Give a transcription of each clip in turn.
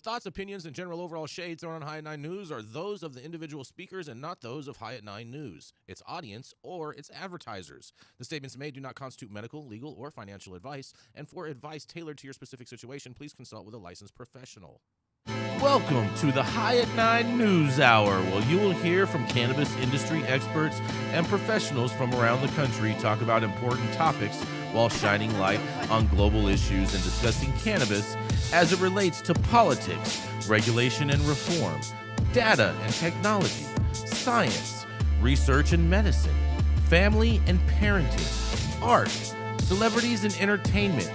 thoughts, opinions, and general overall shade thrown on High at 9 News are those of the individual speakers and not those of High at 9 News, its audience, or its advertisers. The statements made do not constitute medical, legal, or financial advice, and for advice tailored to your specific situation, please consult with a licensed professional. Welcome to the High at 9 News Hour, where you will hear from cannabis industry experts and professionals from around the country talk about important topics while shining light on global issues and discussing cannabis as it relates to politics, regulation and reform, data and technology, science, research and medicine, family and parenting, art, celebrities and entertainment,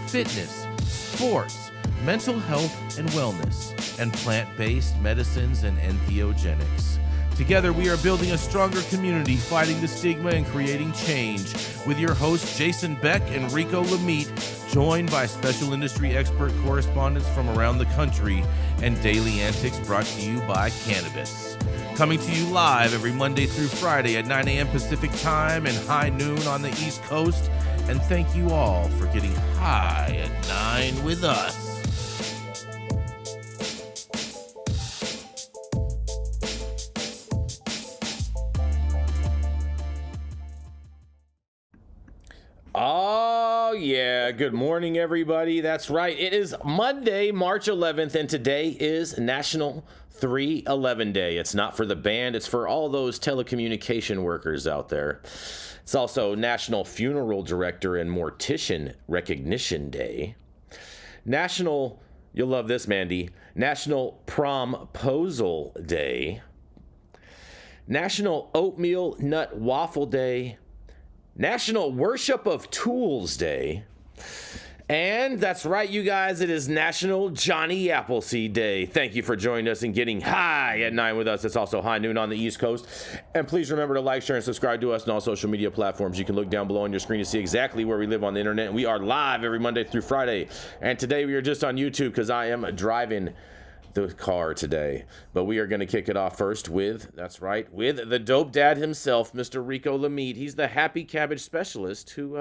fitness, sports, mental health and wellness, and plant-based medicines and entheogenics. Together, we are building a stronger community, fighting the stigma and creating change. With your hosts, Jason Beck and Rico Lamite, joined by special industry expert correspondents from around the country, and daily antics brought to you by Cannabis. Coming to you live every Monday through Friday at 9 a.m. Pacific Time and high noon on the East Coast. And thank you all for getting high at 9 with us. Oh, yeah. Good morning, everybody. That's right. It is Monday, March 11th, and today is National 311 Day. It's not for the band. It's for all those telecommunication workers out there. It's also National Funeral Director and Mortician Recognition Day. National, you'll love this, Mandy, National Promposal Day. National Oatmeal Nut Waffle Day. National Worship of Tools Day. And that's right, you guys, it is National Johnny Appleseed Day. Thank you for joining us and getting high at 9 with us. It's also high noon on the East Coast. And please remember to like, share, and subscribe to us on all social media platforms. You can look down below on your screen to see exactly where we live on the internet. And we are live every Monday through Friday. And today we are just on YouTube because I am driving the car today. But we are going to kick it off first with, that's right, with the dope dad himself, Mr. Rico Lamite. He's the happy cabbage specialist who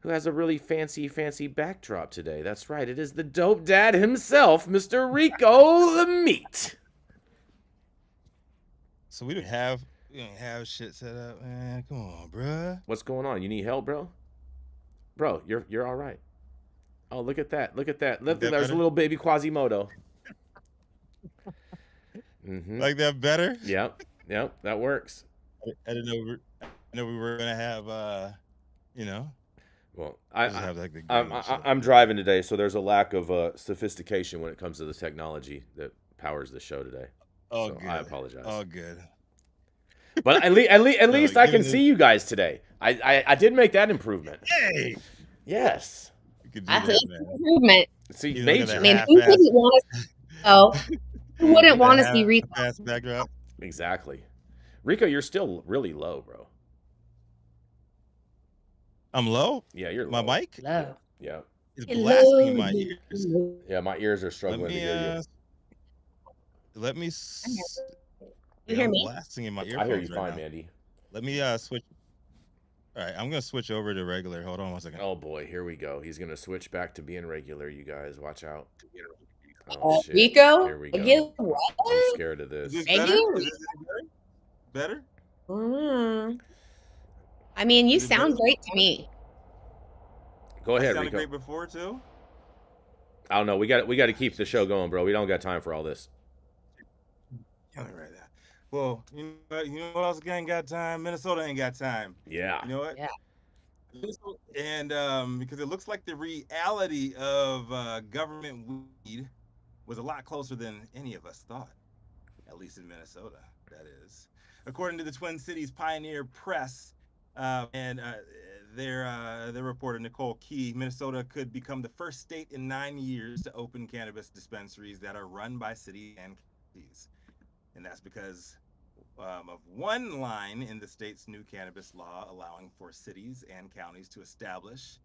has a really fancy backdrop today. That's right, it is the dope dad himself, Mr. Rico Lamite. So we don't have shit set up, man. Come on, bruh. What's going on? You need help, bro? Bro, you're all right. Oh, look at that. Look at that. Look, there's a little baby Quasimodo. Like that better? Yep, that works. I didn't know we were gonna have Well, I'm driving today, so there's a lack of sophistication when it comes to the technology that powers the show today. Oh, so good. I apologize. Oh, good. But at least I can see you guys today. I did make that improvement. Hey. Yes. That's an improvement. See, major. I mean, who wouldn't want to? Oh, who wouldn't want to see Rico? Backdrop. Exactly. Rico, you're still really low, bro. I'm low? Yeah, you're low. My mic? Low. Yeah. It's blasting in my ears. Yeah, my ears are struggling to hear you. Let me... You hear me? Blasting in my ears. I hear you fine, Mandy. Let me switch... All right, I'm going to switch over to regular. Hold on one second. Oh, boy, here we go. He's going to switch back to being regular, you guys. Watch out. Oh, shit. Rico? Here we go. Again, what? I'm scared of this. Is this better? I mean, you sound great to me. Go ahead, Rico. Rico. Great before, too? I don't know. We got to keep the show going, bro. We don't got time for all this. Right there. Well, you know what else ain't got time? Minnesota ain't got time. Yeah. You know what? Yeah. And because it looks like the reality of government weed was a lot closer than any of us thought, at least in Minnesota, that is. According to the Twin Cities Pioneer Press and their reporter, Nicole Key, Minnesota could become the first state in 9 years to open cannabis dispensaries that are run by cities and counties. And that's because of one line in the state's new cannabis law allowing for cities and counties to establish,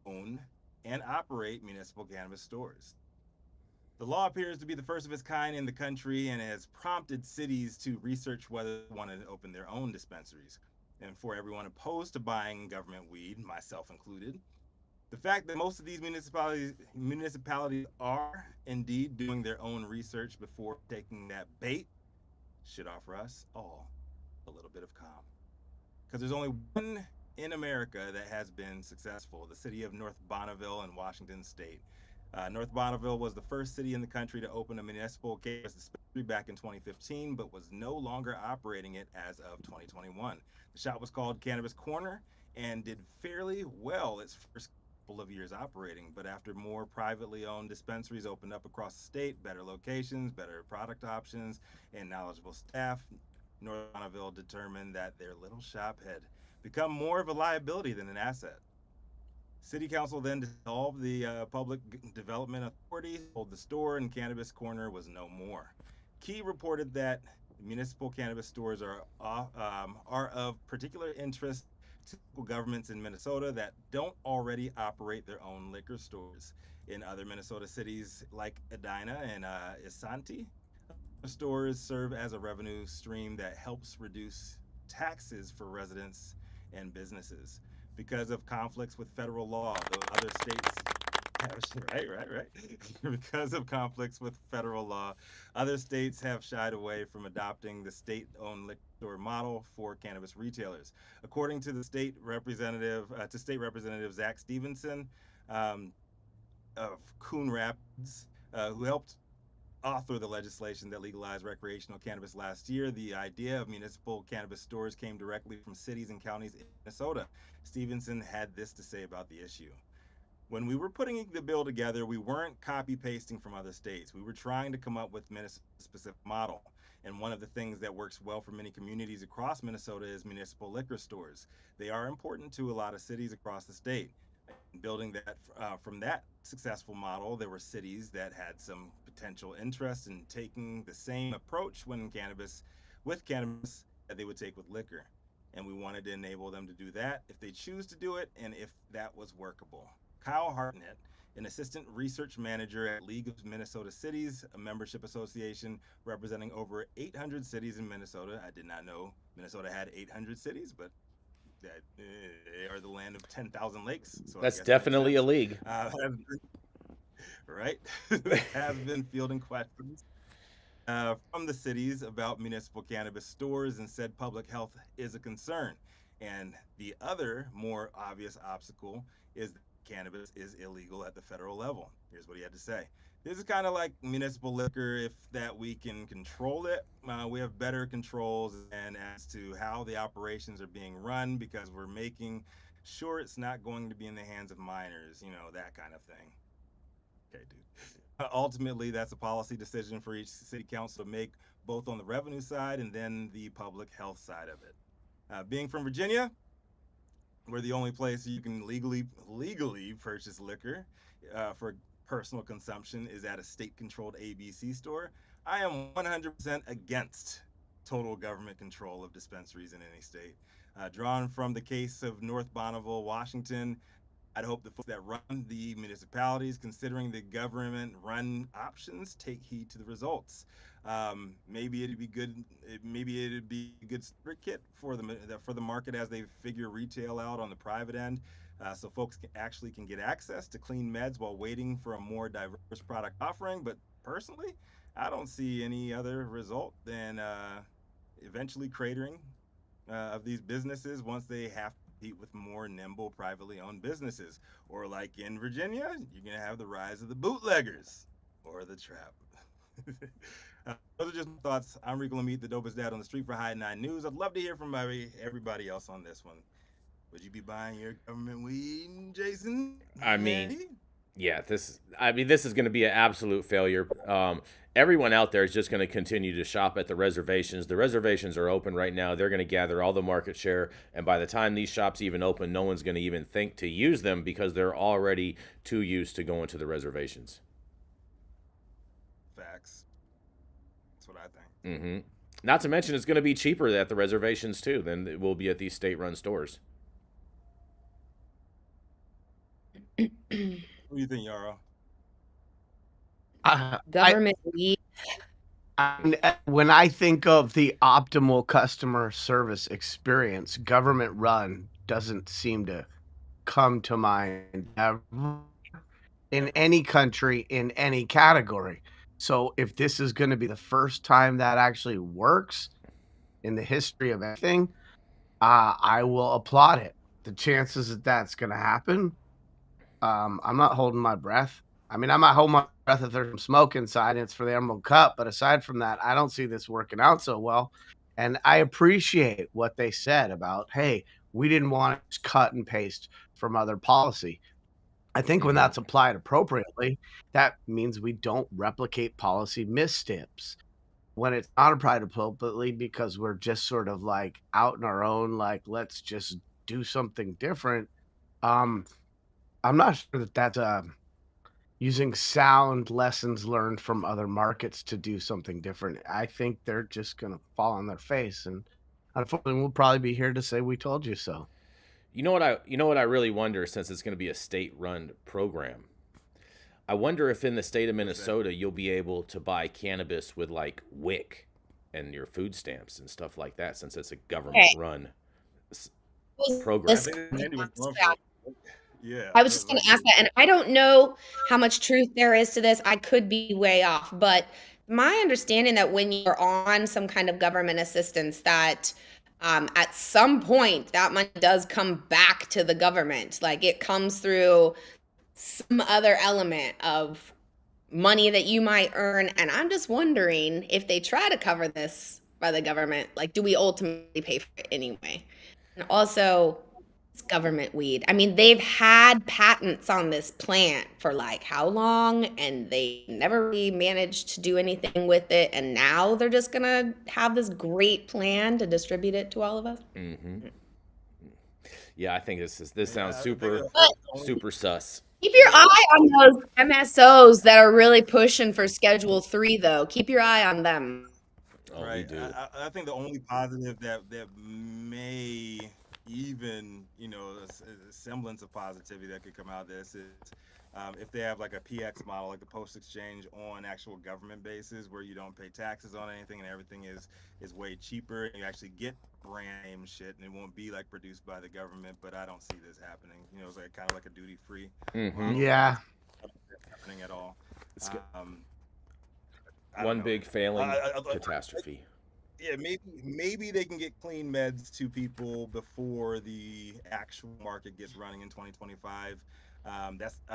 own, and operate municipal cannabis stores. The law appears to be the first of its kind in the country and has prompted cities to research whether they want to open their own dispensaries. And for everyone opposed to buying government weed, myself included, The fact that most of these municipalities are indeed doing their own research before taking that bait should offer us all a little bit of calm. Because there's only one in America that has been successful, the city of North Bonneville in Washington State. North Bonneville was the first city in the country to open a municipal cannabis dispensary back in 2015, but was no longer operating it as of 2021. The shop was called Cannabis Corner and did fairly well its first couple of years operating, but after more privately owned dispensaries opened up across the state, better locations, better product options, and knowledgeable staff, North Bonneville determined that their little shop had become more of a liability than an asset. City Council then dissolved the Public Development Authority, sold the store, and Cannabis Corner was no more. Key reported that municipal cannabis stores are of particular interest to local governments in Minnesota that don't already operate their own liquor stores. In other Minnesota cities like Edina and Isanti, stores serve as a revenue stream that helps reduce taxes for residents and businesses. Because of conflicts with federal law, the other states right. Because of conflicts with federal law, other states have shied away from adopting the state-owned liquor store model for cannabis retailers. According to the state representative Zach Stevenson um, of Coon Rapids, who helped author the legislation that legalized recreational cannabis last year, the idea of municipal cannabis stores came directly from cities and counties in Minnesota. Stevenson had this to say about the issue. When we were putting the bill together, we weren't copy pasting from other states. We were trying to come up with Minnesota specific model. And one of the things that works well for many communities across Minnesota is municipal liquor stores. They are important to a lot of cities across the state. Building that from that successful model, there were cities that had some potential interest in taking the same approach with cannabis that they would take with liquor. And we wanted to enable them to do that if they choose to do it and if that was workable. Kyle Hartnett, an assistant research manager at League of Minnesota Cities, a membership association representing over 800 cities in Minnesota. I did not know Minnesota had 800 cities, but that they are the land of 10,000 lakes. So that's definitely a league. Right? Has been fielding questions from the cities about municipal cannabis stores and said public health is a concern. And the other more obvious obstacle is that cannabis is illegal at the federal level. Here's what he had to say. This is kind of like municipal liquor, if that we can control it. We have better controls and as to how the operations are being run because we're making sure it's not going to be in the hands of minors, that kind of thing. Okay, dude. Ultimately, that's a policy decision for each city council to make, both on the revenue side and then the public health side of it. Being from Virginia, we're the only place you can legally purchase liquor for personal consumption is at a state-controlled ABC store. I am 100% against total government control of dispensaries in any state. Drawn from the case of North Bonneville, Washington, I'd hope the folks that run the municipalities, considering the government-run options, take heed to the results. Maybe it'd be good. Maybe it'd be a good starter kit for the market as they figure retail out on the private end, so folks can get access to clean meds while waiting for a more diverse product offering. But personally, I don't see any other result than eventually cratering of these businesses once they have to compete with more nimble privately owned businesses. Or like in Virginia, you're gonna have the rise of the bootleggers or the trap. Those are just my thoughts. I'm Rico Lamite, the dopest dad on the street for High 9 News. I'd love to hear from everybody else on this one. Would you be buying your government weed, Jason? I mean, yeah, this is going to be an absolute failure. Everyone out there is just going to continue to shop at the reservations. The reservations are open right now. They're going to gather all the market share. And by the time these shops even open, no one's going to even think to use them because they're already too used to going to the reservations. Facts. That's what I think. Mm-hmm. Not to mention it's going to be cheaper at the reservations too than it will be at these state-run stores. What do you think, Yarrow? Government weed. When I think of the optimal customer service experience, government run doesn't seem to come to mind ever in any country in any category. So if this is going to be the first time that actually works in the history of anything, I will applaud it. The chances that that's going to happen, I'm not holding my breath. I mean, I might hold my breath if there's some smoke inside and it's for the Emerald Cup, but aside from that, I don't see this working out so well. And I appreciate what they said about, hey, we didn't want to just cut and paste from other policy. I think when that's applied appropriately, that means we don't replicate policy missteps. When it's not applied appropriately because we're just sort of like out in our own, like, let's just do something different. I'm not sure that that's using sound lessons learned from other markets to do something different. I think they're just going to fall on their face. And unfortunately, we'll probably be here to say we told you so. You know what I really wonder, since it's going to be a state-run program. I wonder if in the state of Minnesota you'll be able to buy cannabis with like WIC and your food stamps and stuff like that, since it's a government-run program. Yeah, I was just going to ask that, and I don't know how much truth there is to this. I could be way off, but my understanding that when you're on some kind of government assistance, that at some point that money does come back to the government. Like it comes through some other element of money that you might earn. And I'm just wondering, if they try to cover this by the government, like, do we ultimately pay for it anyway? And also, it's government weed. I mean, they've had patents on this plant for like how long, and they never really managed to do anything with it. And now they're just going to have this great plan to distribute it to all of us. Mm-hmm. Yeah, I think this sounds super sus. Keep your eye on those MSOs that are really pushing for Schedule 3, though. Keep your eye on them. Oh, right. We do. I think the only positive that may even, a semblance of positivity that could come out of this is if they have like a PX model, like the post exchange on actual government bases, where you don't pay taxes on anything and everything is way cheaper, and you actually get brand name shit, and it won't be like produced by the government. But I don't see this happening. It's like kind of like a duty free. Yeah. Happening at all. It's one big failing catastrophe. Yeah, maybe they can get clean meds to people before the actual market gets running in 2025.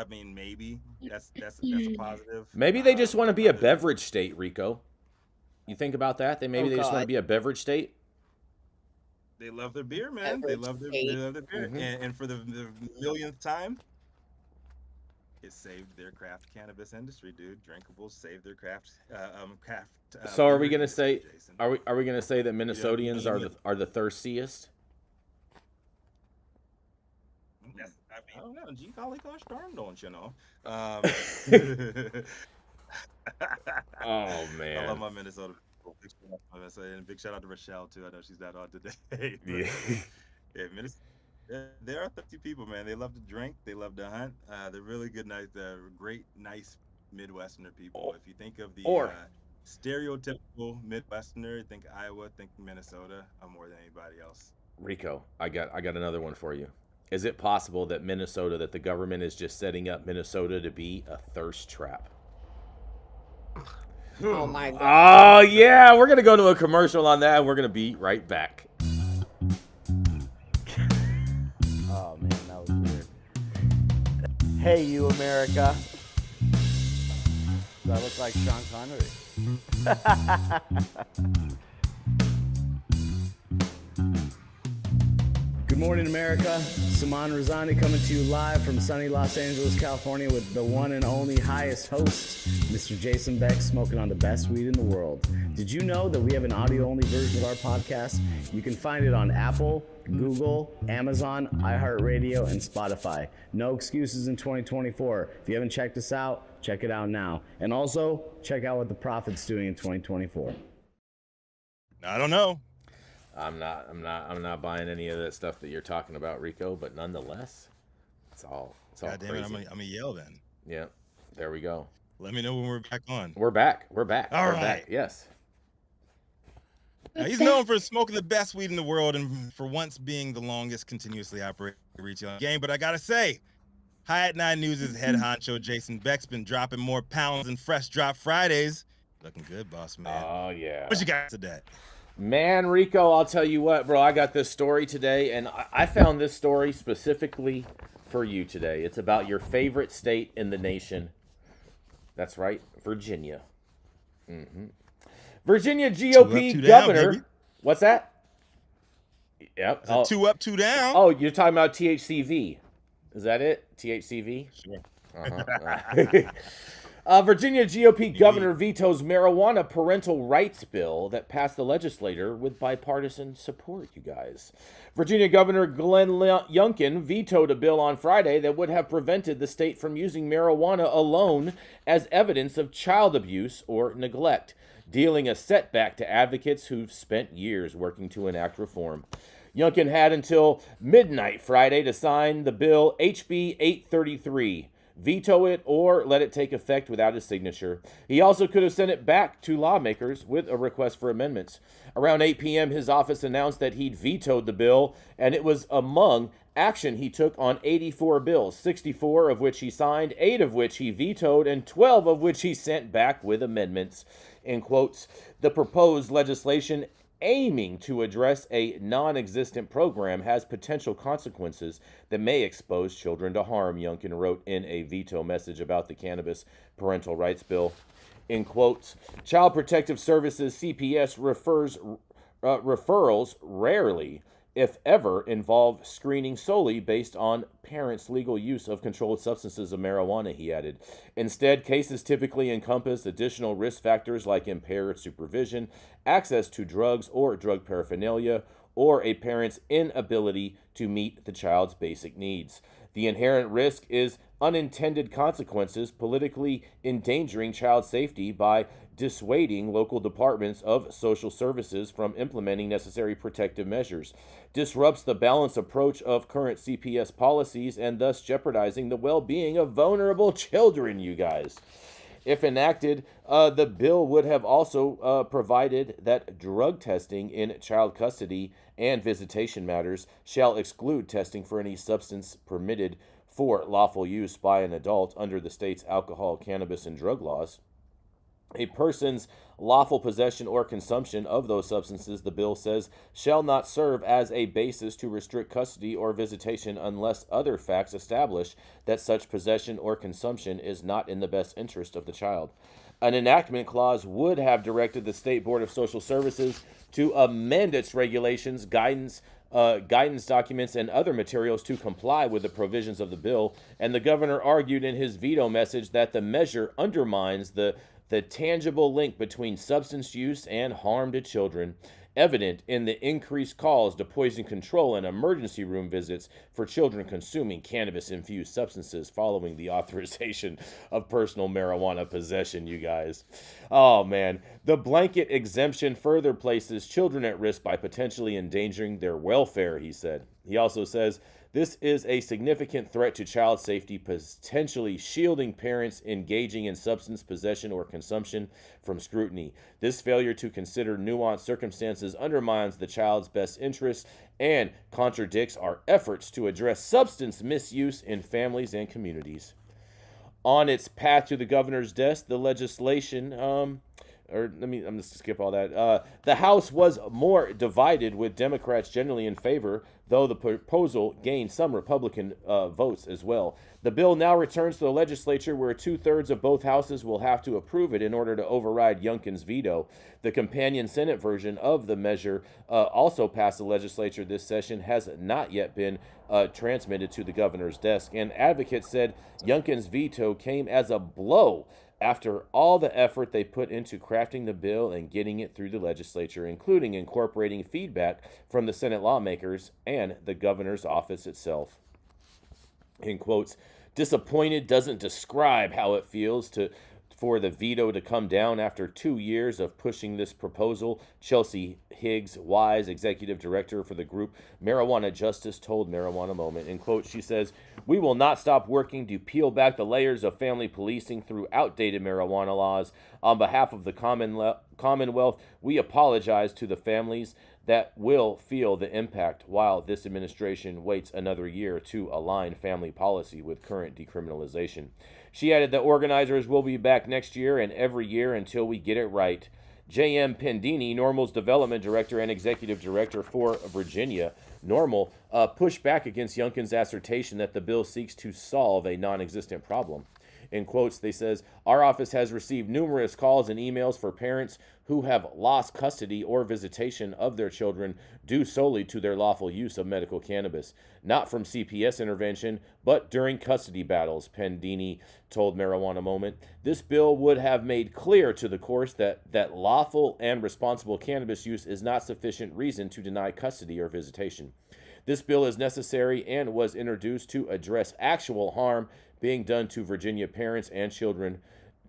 Maybe that's a positive. Maybe they just want to be a beverage state, Rico. You think about that? They just want to be a beverage state. They love their beer, man. They love their beer, and for the millionth time, it saved their craft cannabis industry, dude. Drinkables saved their craft. So are we gonna say? Jason. Are we gonna say that Minnesotians are the thirstiest? I don't know. G. Golly gosh darn, don't you know? Oh man, I love my Minnesota people. Big shout out to Rochelle too. I know she's not on today. Yeah, Minnesota. There are 50 people, man. They love to drink. They love to hunt. They're really good, nice, great, nice Midwesterner people. If you think of the stereotypical Midwesterner, think Iowa, think Minnesota, more than anybody else. Rico, I got another one for you. Is it possible that that the government is just setting up Minnesota to be a thirst trap? Oh my God. Oh yeah, we're gonna go to a commercial on that, and we're gonna be right back. Oh man, that was weird. Hey, you America. Do I look like Sean Connery? Good morning, America. Saman Razani coming to you live from sunny Los Angeles, California, with the one and only highest host, Mr. Jason Beck, smoking on the best weed in the world. Did you know that we have an audio-only version of our podcast? You can find it on Apple, Google, Amazon, iHeartRadio, and Spotify. No excuses in 2024. If you haven't checked us out, check it out now. And also, check out what the Prophet's doing in 2024. I don't know. I'm not buying any of that stuff that you're talking about, Rico, but nonetheless, it's all God damn crazy. it, I'm gonna yell then. Yeah, there we go. Let me know when we're back on. We're back. All we're right. Back. Yes. Now, he's known for smoking the best weed in the world and for once being the longest continuously operating retail game, but I gotta say, High at 9 News' head honcho Jason Beck's been dropping more pounds than Fresh Drop Fridays. Looking good, boss man. Oh, yeah. What you got today? Man, Rico, I'll tell you what, bro. I got this story today, and I found this story specifically for you today. It's about your favorite state in the nation. That's right, Virginia. Virginia GOP two governor. down, What's that? Yep. Is it 2 up, 2 down? Oh, you're talking about THCV. Is that it? THCV? Sure. Virginia GOP governor vetoes marijuana parental rights bill that passed the legislature with bipartisan support, you guys. Virginia Governor Glenn Youngkin vetoed a bill on Friday that would have prevented the state from using marijuana alone as evidence of child abuse or neglect, dealing a setback to advocates who've spent years working to enact reform. Youngkin had until midnight Friday to sign the bill HB 833, veto it, or let it take effect without his signature. He also could have sent it back to lawmakers with a request for amendments. Around 8 p.m., his office announced that he'd vetoed the bill, and it was among action he took on 84 bills, 64 of which he signed, 8 of which he vetoed, and 12 of which he sent back with amendments. In quotes, the proposed legislation aiming to address a non-existent program has potential consequences that may expose children to harm, Youngkin wrote in a veto message about the cannabis parental rights bill. In quotes, Child Protective Services, CPS, referrals rarely, if ever, involve screening solely based on parents' legal use of controlled substances of marijuana, he added. Instead, cases typically encompass additional risk factors like impaired supervision, access to drugs or drug paraphernalia, or a parent's inability to meet the child's basic needs. The inherent risk is unintended consequences, politically endangering child safety by dissuading local departments of social services from implementing necessary protective measures, disrupts the balanced approach of current CPS policies, and thus jeopardizing the well-being of vulnerable children, you guys. If enacted, the bill would have also provided that drug testing in child custody and visitation matters shall exclude testing for any substance permitted for lawful use by an adult under the state's alcohol, cannabis, and drug laws. A person's lawful possession or consumption of those substances, the bill says, shall not serve as a basis to restrict custody or visitation unless other facts establish that such possession or consumption is not in the best interest of the child. An enactment clause would have directed the State Board of Social Services to amend its regulations, guidance documents, and other materials to comply with the provisions of the bill, and the governor argued in his veto message that the measure undermines the tangible link between substance use and harm to children, evident in the increased calls to poison control and emergency room visits for children consuming cannabis-infused substances following the authorization of personal marijuana possession, you guys. Oh, man. The blanket exemption further places children at risk by potentially endangering their welfare, he said. He also says, this is a significant threat to child safety, potentially shielding parents engaging in substance possession or consumption from scrutiny. This failure to consider nuanced circumstances undermines the child's best interests and contradicts our efforts to address substance misuse in families and communities. On its path to the governor's desk, the legislation, I'm going to skip all that. The House was more divided, with Democrats generally in favor, though the proposal gained some Republican votes as well. The bill now returns to the legislature, where 2/3 of both houses will have to approve it in order to override Youngkin's veto. The companion Senate version of the measure also passed the legislature this session, has not yet been transmitted to the governor's desk, and advocates said Youngkin's veto came as a blow after all the effort they put into crafting the bill and getting it through the legislature, including incorporating feedback from the Senate lawmakers and the governor's office itself. In quotes, disappointed doesn't describe how it feels for the veto to come down after 2 years of pushing this proposal, Chelsea Higgs Wise, executive director for the group Marijuana Justice, told Marijuana Moment. In quote, she says, we will not stop working to peel back the layers of family policing through outdated marijuana laws. On behalf of the Commonwealth, we apologize to the families that will feel the impact while this administration waits another year to align family policy with current decriminalization. She added that organizers will be back next year and every year until we get it right. J.M. Pendini, Normal's development director and executive director for Virginia, Normal, pushed back against Youngkin's assertion that the bill seeks to solve a non-existent problem. In quotes, they says, our office has received numerous calls and emails for parents who have lost custody or visitation of their children due solely to their lawful use of medical cannabis. Not from CPS intervention, but during custody battles, Pendini told Marijuana Moment. This bill would have made clear to the courts that lawful and responsible cannabis use is not sufficient reason to deny custody or visitation. This bill is necessary and was introduced to address actual harm being done to Virginia parents and children.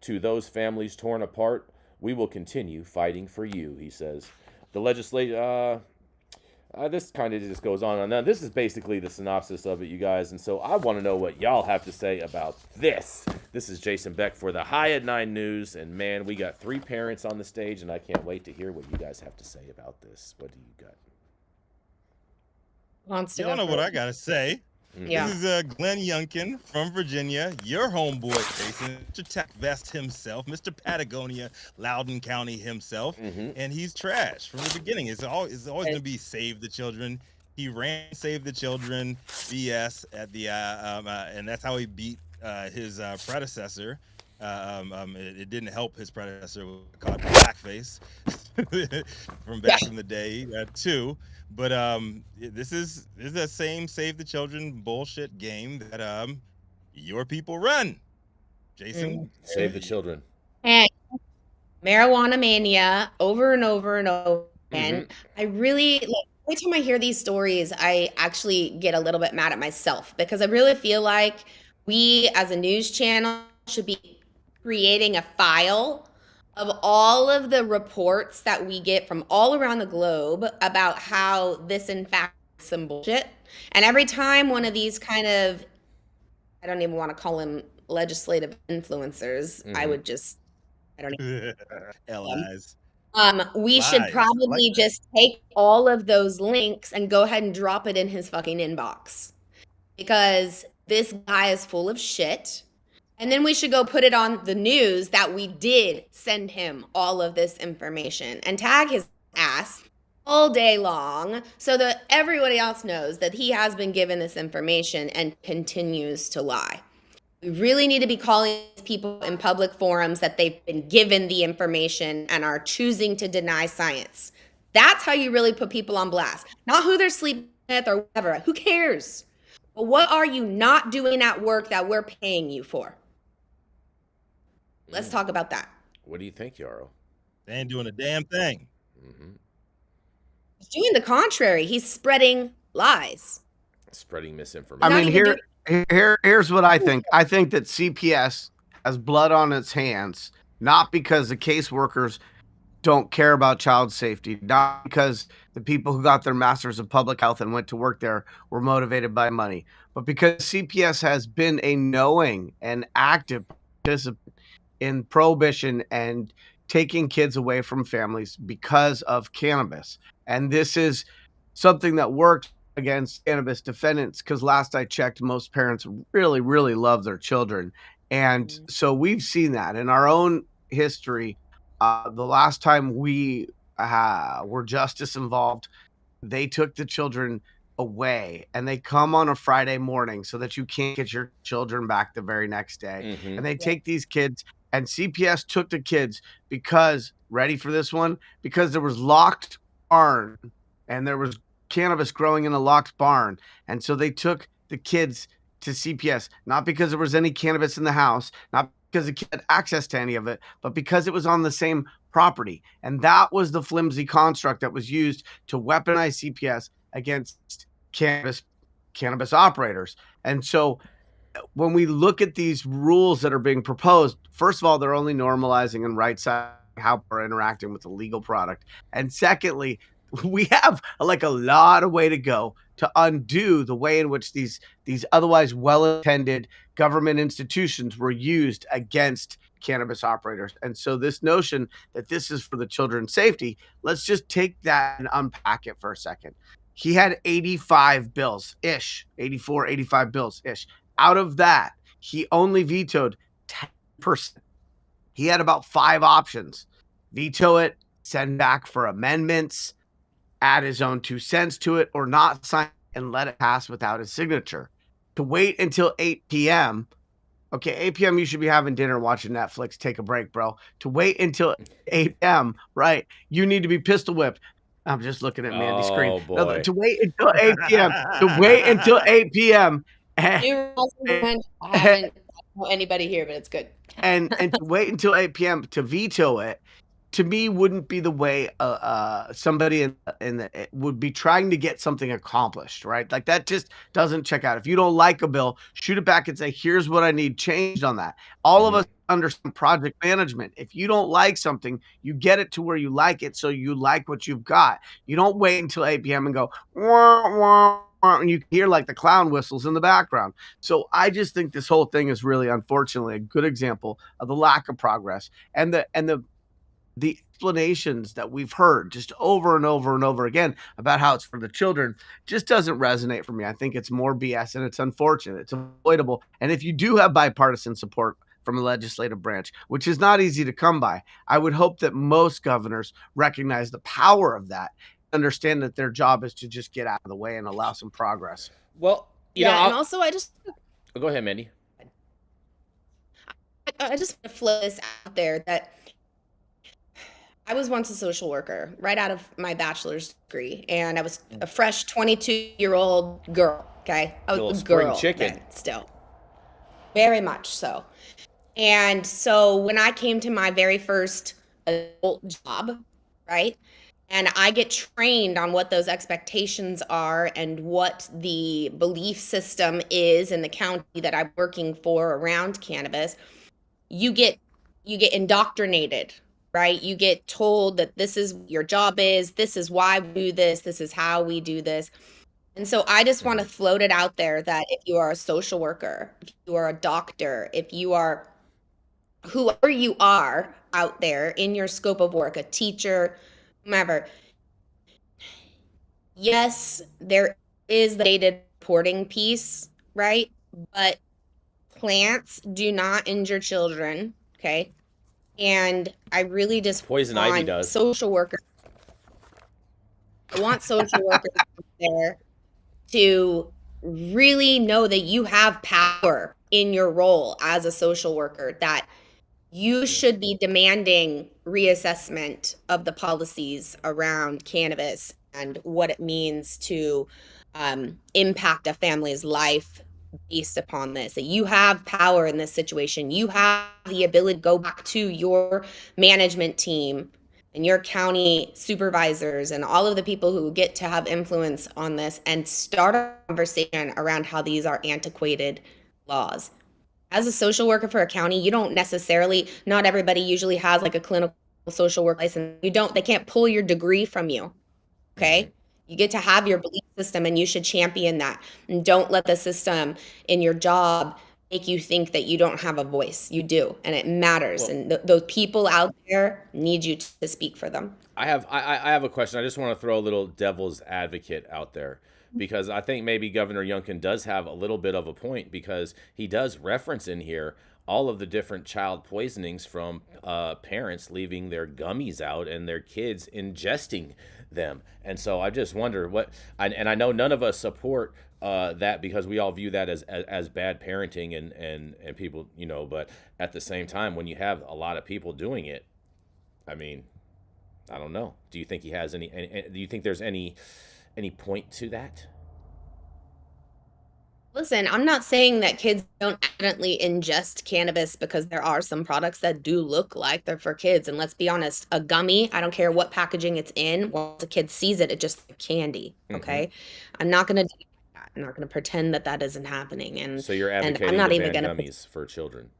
To those families torn apart, we will continue fighting for you, he says. The legislature, this kind of just goes on. Now, this is basically the synopsis of it, you guys. And so I want to know what y'all have to say about this. This is Jason Beck for the High at 9 News. And man, we got 3 parents on the stage, and I can't wait to hear what you guys have to say about this. What do you got? Y'all know what I got to say. Yeah. This is Glenn Youngkin from Virginia, your homeboy, Jason, Mr. Tech Vest himself, Mr. Patagonia, Loudoun County himself, and he's trash from the beginning. It's always going to be Save the Children. He ran Save the Children BS at the and that's how he beat his predecessor. It didn't help his predecessor called blackface from back in the day too. But this is that same Save the Children bullshit game that your people run. Jason, Save the children. And marijuana mania over and over and over again. I really, every time I hear these stories, I actually get a little bit mad at myself because I really feel like we as a news channel should be creating a file of all of the reports that we get from all around the globe about how this in fact is some bullshit. And every time one of these kind of, I don't even want to call them legislative influencers, I would just, I don't even. LIs. We should probably just take all of those links and go ahead and drop it in his fucking inbox. Because this guy is full of shit. And then we should go put it on the news that we did send him all of this information and tag his ass all day long so that everybody else knows that he has been given this information and continues to lie. We really need to be calling people in public forums that they've been given the information and are choosing to deny science. That's how you really put people on blast. Not who they're sleeping with or whatever. Who cares? But what are you not doing at work that we're paying you for? Let's talk about that. What do you think, Yarrow? They ain't doing a damn thing. He's doing the contrary. He's spreading lies. Spreading misinformation. I mean, here's what I think. I think that CPS has blood on its hands, not because the caseworkers don't care about child safety, not because the people who got their masters of public health and went to work there were motivated by money, but because CPS has been a knowing and active participant in prohibition and taking kids away from families because of cannabis. And this is something that works against cannabis defendants because last I checked, most parents really, really love their children. And so we've seen that in our own history. The last time we were justice involved, they took the children away and they come on a Friday morning so that you can't get your children back the very next day. And they take these kids, and CPS took the kids because, ready for this one, because there was locked barn and there was cannabis growing in a locked barn. And so they took the kids to CPS, not because there was any cannabis in the house, not because the kid had access to any of it, but because it was on the same property. And that was the flimsy construct that was used to weaponize CPS against cannabis operators. And so when we look at these rules that are being proposed, first of all, they're only normalizing and right-sizing how we're interacting with the legal product. And secondly, we have like a lot of way to go to undo the way in which these otherwise well-intended government institutions were used against cannabis operators. And so this notion that this is for the children's safety, let's just take that and unpack it for a second. He had 85 bills ish, 84, 85 bills ish. Out of that, he only vetoed 10%. He had about 5 options: veto it, send back for amendments, add his own 2 cents to it, or not sign and let it pass without his signature. To wait until 8 p.m. Okay, 8 p.m. you should be having dinner, watching Netflix. Take a break, bro. To wait until 8 p.m., right? You need to be pistol whipped. I'm just looking at Mandy's screen. Oh, boy. To wait until 8 p.m. To wait until 8 p.m. New rules implemented. I don't know anybody here, but it's good. and to wait until 8 p.m. to veto it, to me, wouldn't be the way somebody it would be trying to get something accomplished, right? Like, that just doesn't check out. If you don't like a bill, shoot it back and say, here's what I need changed on that. All of us understand project management. If you don't like something, you get it to where you like it, so you like what you've got. You don't wait until 8 p.m. and go, wah, wah, wah, and you hear like the clown whistles in the background. So I just think this whole thing is really, unfortunately, a good example of the lack of progress and the explanations that we've heard just over and over and over again about how it's for the children just doesn't resonate for me. I think it's more BS, and it's unfortunate. It's avoidable. And if you do have bipartisan support from the legislative branch, which is not easy to come by, I would hope that most governors recognize the power of that, understand that their job is to just get out of the way and allow some progress. Well, and also I just go ahead, Mandy. I just want to float this out there that I was once a social worker right out of my bachelor's degree, and I was a fresh 22-year-old girl. Okay, I was a girl chicken then, still, very much so. And so when I came to my very first adult job, right, and I get trained on what those expectations are and what the belief system is in the county that I'm working for around cannabis, you get indoctrinated. Right? You get told that this is what your job is, this is why we do this is how we do this. And so I just want to float it out there that if you are a social worker, if you are a doctor, if you are whoever you are out there in your scope of work, a teacher, whomever, yes, there is the data reporting piece, right? But plants do not injure children, okay? And I really just Poison ivy does. Social workers. I want social workers out there to really know that you have power in your role as a social worker, that you should be demanding reassessment of the policies around cannabis and what it means to impact a family's life based upon this, that you have power in this situation. You have the ability to go back to your management team and your county supervisors and all of the people who get to have influence on this and start a conversation around how these are antiquated laws. As a social worker for a county, you don't necessarily, not everybody usually has like a clinical social work license. They can't pull your degree from you. Okay? You get to have your belief system, and you should champion that. And don't let the system in your job make you think that you don't have a voice. You do, and it matters. Well, and those people out there need you to speak for them. I have a question. I just want to throw a little devil's advocate out there, because I think maybe Governor Youngkin does have a little bit of a point, because he does reference in here all of the different child poisonings from parents leaving their gummies out and their kids ingesting them. And so I just wonder and I know none of us support that, because we all view that as bad parenting and people, but at the same time, when you have a lot of people doing it, I mean, I don't know. Do you think he has do you think there's any point to that? Listen, I'm not saying that kids don't accidentally ingest cannabis, because there are some products that do look like they're for kids. And let's be honest, a gummy, I don't care what packaging it's in, once a kid sees it, it just like candy. Okay. I'm not going to do that. I'm not going to pretend that that isn't happening. And so you're advocating I'm not to even ban going gummies for children.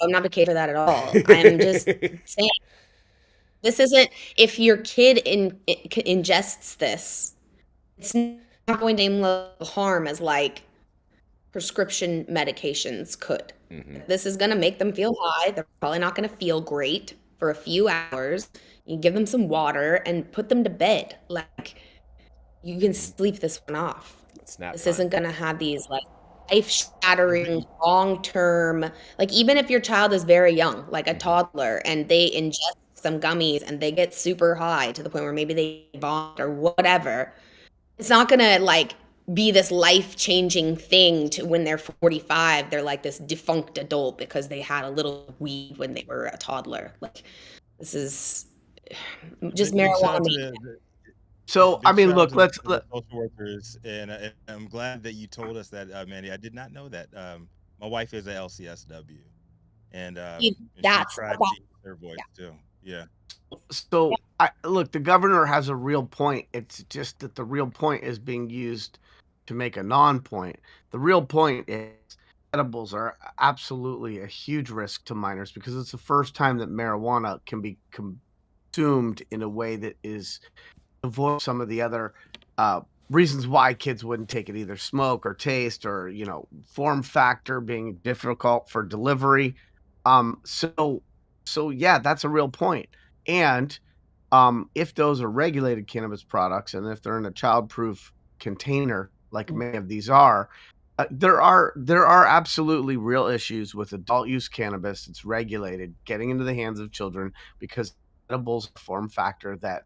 I'm not advocating for that at all. I'm just saying, this isn't, if your kid ingests this, it's not going to aim low harm as like prescription medications could. This is going to make them feel high. They're probably not going to feel great for a few hours. You give them some water and put them to bed. Like, you can sleep this one off. This isn't going to have these like life-shattering, long-term, like even if your child is very young, like a toddler, and they ingest some gummies and they get super high to the point where maybe they vomit or whatever, it's not going to like be this life-changing thing to when they're 45, they're like this defunct adult because they had a little weed when they were a toddler. Like, this is just Big shout out marijuana. to So, big I mean, shout out look, to let's the social workers, and I'm glad that you told us that, Mandy. I did not know that. My wife is a LCSW, and she That's tried to use her voice too. Yeah. So, look, the governor has a real point. It's just that the real point is being used to make a non-point. The real point is edibles are absolutely a huge risk to minors because it's the first time that marijuana can be consumed in a way that is avoid some of the other reasons why kids wouldn't take it, either smoke or taste or, you know, form factor being difficult for delivery. So yeah, that's a real point. And if those are regulated cannabis products and if they're in a child-proof container, like many of these are, there are absolutely real issues with adult use cannabis. It's regulated, getting into the hands of children because edibles form factor that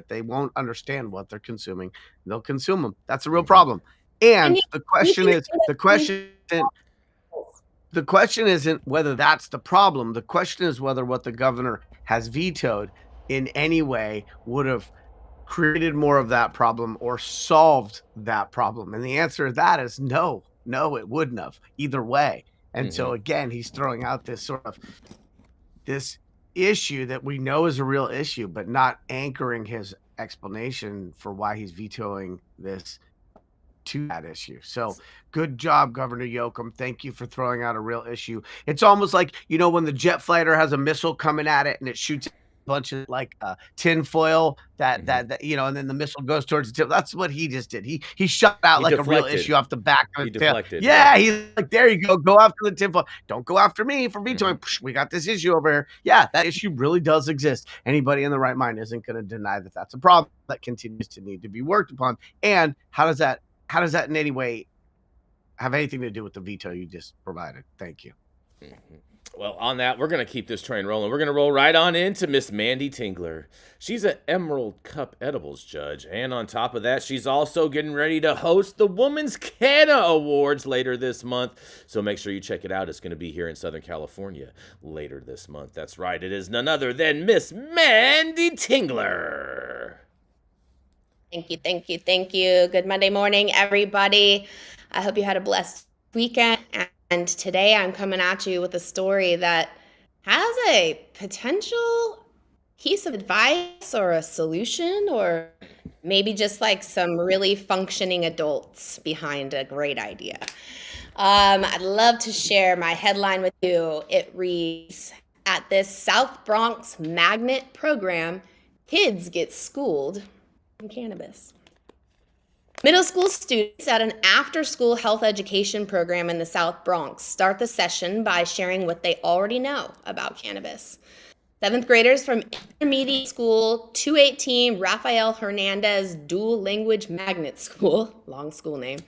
they won't understand what they're consuming. They'll consume them. That's a real problem. And the question isn't whether that's the problem. The question is whether what the governor has vetoed in any way would have created more of that problem or solved that problem. And the answer to that is no, it wouldn't have either way. And so again, he's throwing out this sort of this issue that we know is a real issue, but not anchoring his explanation for why he's vetoing this to that issue. So good job, Governor Yoakum. Thank you for throwing out a real issue. It's almost like, you know, when the jet fighter has a missile coming at it and it shoots a bunch of like tin foil that you know, and then the missile goes towards the tip. That's what he just did. He shot out like deflected. a real issue off the back of his tail. Deflected. Yeah, he's like, there you go after the tin foil. Don't go after me for vetoing. We got this issue over here. Yeah, that issue really does exist. Anybody in the right mind isn't going to deny that that's a problem that continues to need to be worked upon. And how does that in any way have anything to do with the veto you just provided? Thank you. Well, on that, we're going to keep this train rolling. We're going to roll right on into Miss Mandy Tingler. She's an Emerald Cup Edibles judge. And on top of that, she's also getting ready to host the Women's Canna Awards later this month. So make sure you check it out. It's going to be here in Southern California later this month. That's right. It is none other than Miss Mandy Tingler. Thank you. Good Monday morning, everybody. I hope you had a blessed weekend. And today I'm coming at you with a story that has a potential piece of advice or a solution, or maybe just like some really functioning adults behind a great idea. I'd love to share my headline with you. It reads, at this South Bronx magnet program, kids get schooled in cannabis. Middle school students at an after-school health education program in the South Bronx start the session by sharing what they already know about cannabis. 7th graders from Intermediate School 218 Rafael Hernandez Dual Language Magnet School, long school name,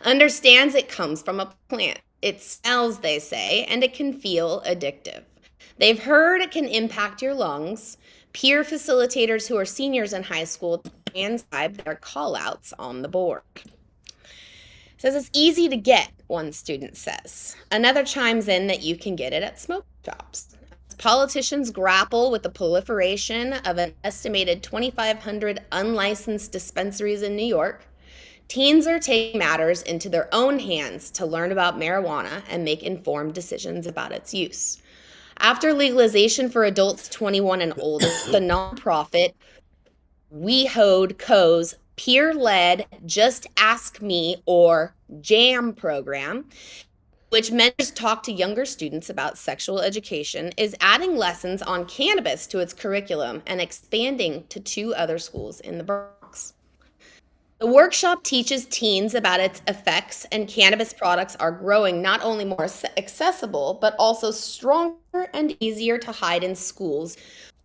understands it comes from a plant. It smells, they say, and it can feel addictive. They've heard it can impact your lungs. Peer facilitators who are seniors in high school transcribe their call-outs on the board. Says it's easy to get, one student says. Another chimes in that you can get it at smoke shops. As politicians grapple with the proliferation of an estimated 2,500 unlicensed dispensaries in New York, teens are taking matters into their own hands to learn about marijuana and make informed decisions about its use. After legalization for adults 21 and older, the nonprofit WeHode Co's peer-led Just Ask Me or JAM program, which mentors talk to younger students about sexual education, is adding lessons on cannabis to its curriculum and expanding to 2 other schools in the Bronx. The workshop teaches teens about its effects, and cannabis products are growing not only more accessible, but also stronger and easier to hide in schools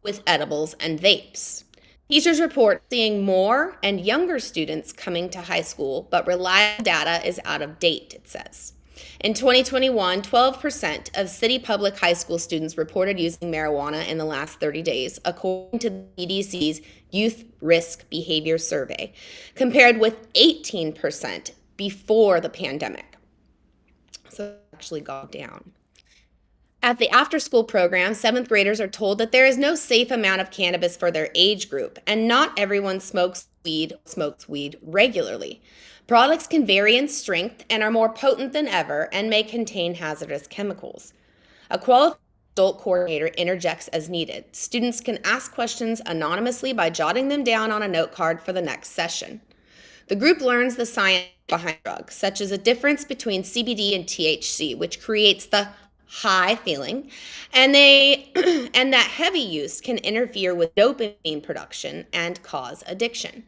with edibles and vapes. Teachers report seeing more and younger students coming to high school, but reliable data is out of date, it says. In 2021, 12% of city public high school students reported using marijuana in the last 30 days, according to the CDC's Youth Risk Behavior Survey, compared with 18% before the pandemic. So it actually got down. At the after-school program, 7th graders are told that there is no safe amount of cannabis for their age group, and not everyone smokes weed regularly. Products can vary in strength and are more potent than ever and may contain hazardous chemicals. A qualified adult coordinator interjects as needed. Students can ask questions anonymously by jotting them down on a note card for the next session. The group learns the science behind drugs, such as a difference between CBD and THC, which creates the high feeling, and that heavy use can interfere with dopamine production and cause addiction.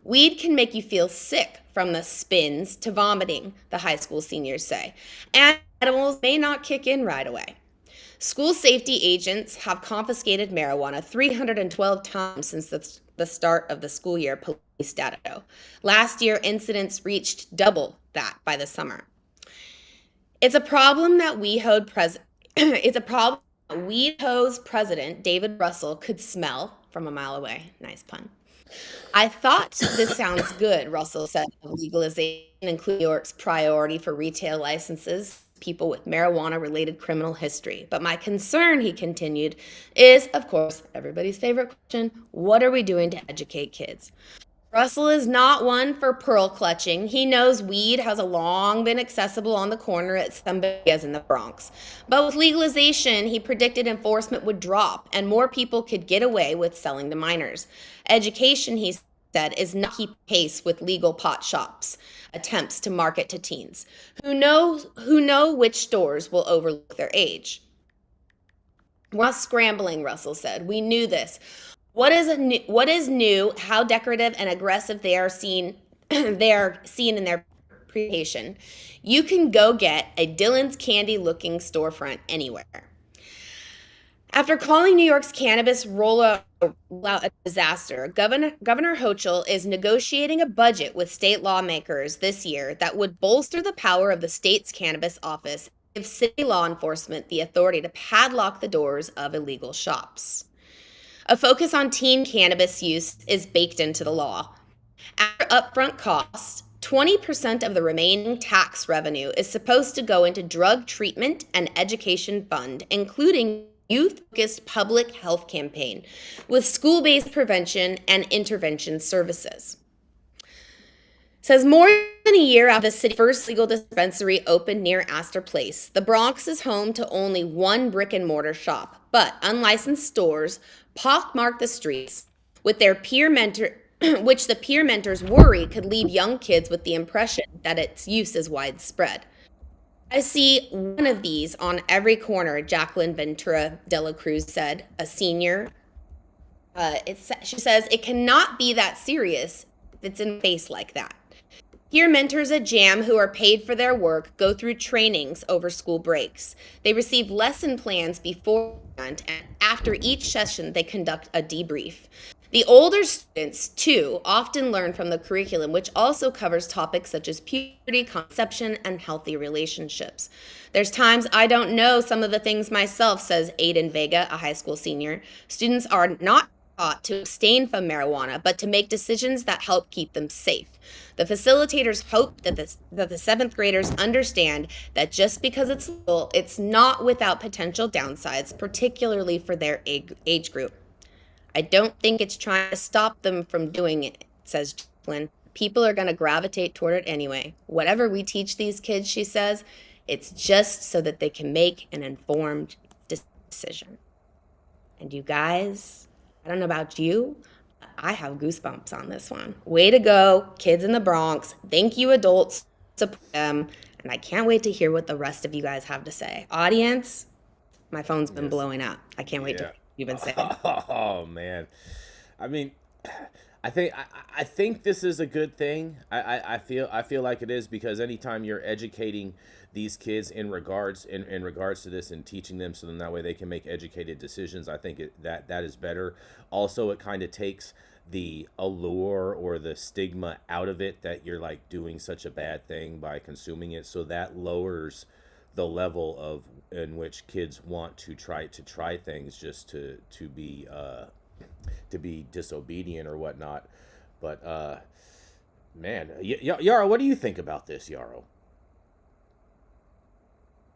Weed can make you feel sick from the spins to vomiting, the high school seniors say, and edibles may not kick in right away. School safety agents have confiscated marijuana 312 times since the start of the school year, police data show. Last year, incidents reached double that by the summer. It's a problem that weed hose president David Russell could smell from a mile away. Nice pun. I thought this sounds good, Russell said of legalization, including New York's priority for retail licenses, people with marijuana-related criminal history. But my concern, he continued, is, of course, everybody's favorite question, what are we doing to educate kids? Russell is not one for pearl clutching. He knows weed has long been accessible on the corner at some bodegas in the Bronx. But with legalization, he predicted enforcement would drop and more people could get away with selling to minors. Education, he said, is not keeping pace with legal pot shops' attempts to market to teens, who know which stores will overlook their age. We're not scrambling, Russell said. We knew this. What is new, how decorative and aggressive they are seen in their presentation. You can go get a Dylan's Candy looking storefront anywhere. After calling New York's cannabis rollout a disaster, Governor Hochul is negotiating a budget with state lawmakers this year that would bolster the power of the state's cannabis office and give city law enforcement the authority to padlock the doors of illegal shops. A focus on teen cannabis use is baked into the law. After upfront costs, 20% of the remaining tax revenue is supposed to go into drug treatment and education fund, including youth-focused public health campaign with school-based prevention and intervention services. Says more than a year after the city's first legal dispensary opened near Astor Place, the Bronx is home to only one brick-and-mortar shop, but unlicensed stores pockmark the streets with their which the peer mentors worry could leave young kids with the impression that its use is widespread. I see one of these on every corner, Jacqueline Ventura de la Cruz said, a senior. She says, it cannot be that serious if it's in the face like that. Peer mentors at JAM who are paid for their work go through trainings over school breaks. They receive lesson plans beforehand, and after each session, they conduct a debrief. The older students, too, often learn from the curriculum, which also covers topics such as puberty, conception, and healthy relationships. There's times I don't know some of the things myself, says Aiden Vega, a high school senior. Students are not taught to abstain from marijuana, but to make decisions that help keep them safe. The facilitators hope that the 7th graders understand that just because it's legal, it's not without potential downsides, particularly for their age group. I don't think it's trying to stop them from doing it, says Jacqueline. People are going to gravitate toward it anyway. Whatever we teach these kids, she says, it's just so that they can make an informed decision. And you guys, I don't know about you, but I have goosebumps on this one. Way to go, kids in the Bronx. Thank you, adults. Support them. And I can't wait to hear what the rest of you guys have to say. Audience, my phone's been blowing up. I can't wait to even say it. Oh, man. I mean, I think this is a good thing. I feel like it is, because anytime you're educating these kids in regards to this and teaching them, so then that way they can make educated decisions, I think that is better. Also, it kind of takes the allure or the stigma out of it that you're like doing such a bad thing by consuming it, so that lowers the level of in which kids want to try things just to be disobedient or whatnot. But man, Yarrow, what do you think about this, Yarrow?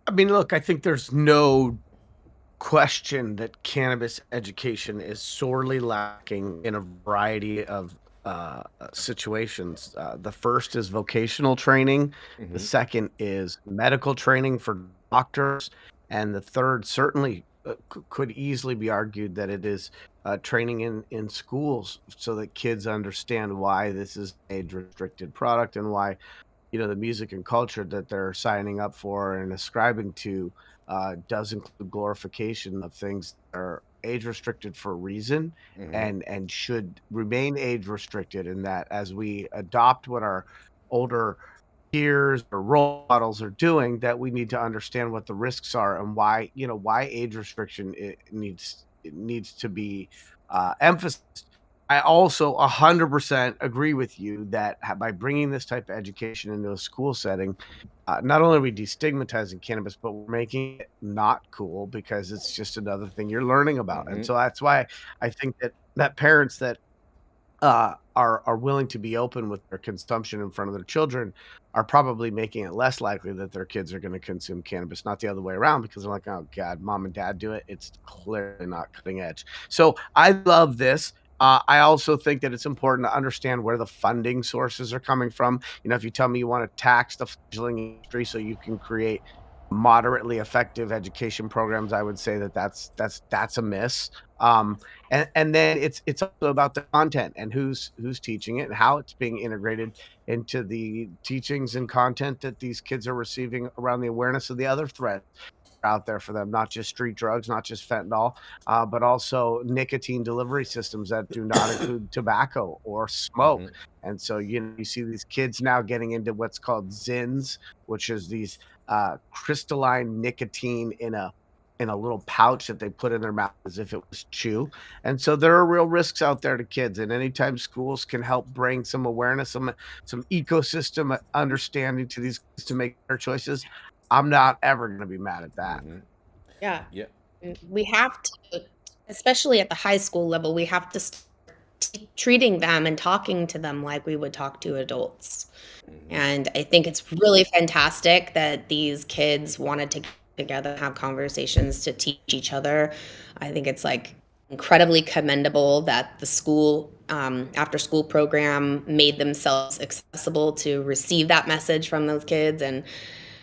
I mean, look, I think there's no question that cannabis education is sorely lacking in a variety of situations. The first is vocational training. The second is medical training for doctors, and the third certainly could easily be argued that it is training in schools, so that kids understand why this is an age restricted product, and why the music and culture that they're signing up for and ascribing to does include glorification of things that are age restricted for a reason, and should remain age restricted, and that as we adopt what our older peers or role models are doing, that we need to understand what the risks are, and why age restriction it needs to be emphasized. I also 100% agree with you that by bringing this type of education into a school setting, not only are we destigmatizing cannabis, but we're making it not cool, because it's just another thing you're learning about. And so that's why I think that parents that are willing to be open with their consumption in front of their children are probably making it less likely that their kids are going to consume cannabis, not the other way around, because they're like, oh God, mom and dad do it. It's clearly not cutting edge. So I love this. I also think that it's important to understand where the funding sources are coming from. If you tell me you want to tax the fledgling industry so you can create moderately effective education programs, I would say that's a miss. And then it's also about the content and who's teaching it and how it's being integrated into the teachings and content that these kids are receiving around the awareness of the other threats out there for them, not just street drugs, not just fentanyl, but also nicotine delivery systems that do not include tobacco or smoke. And so, you see these kids now getting into what's called Zins, which is these crystalline nicotine in a little pouch that they put in their mouth as if it was chew. And so there are real risks out there to kids. And anytime schools can help bring some awareness, some ecosystem understanding to these kids to make their choices, I'm not ever going to be mad at that. Yeah. Yeah. We have to, especially at the high school level, we have to start treating them and talking to them like we would talk to adults. And I think it's really fantastic that these kids wanted to get together and have conversations to teach each other. I think it's like incredibly commendable that the school after school program made themselves accessible to receive that message from those kids, and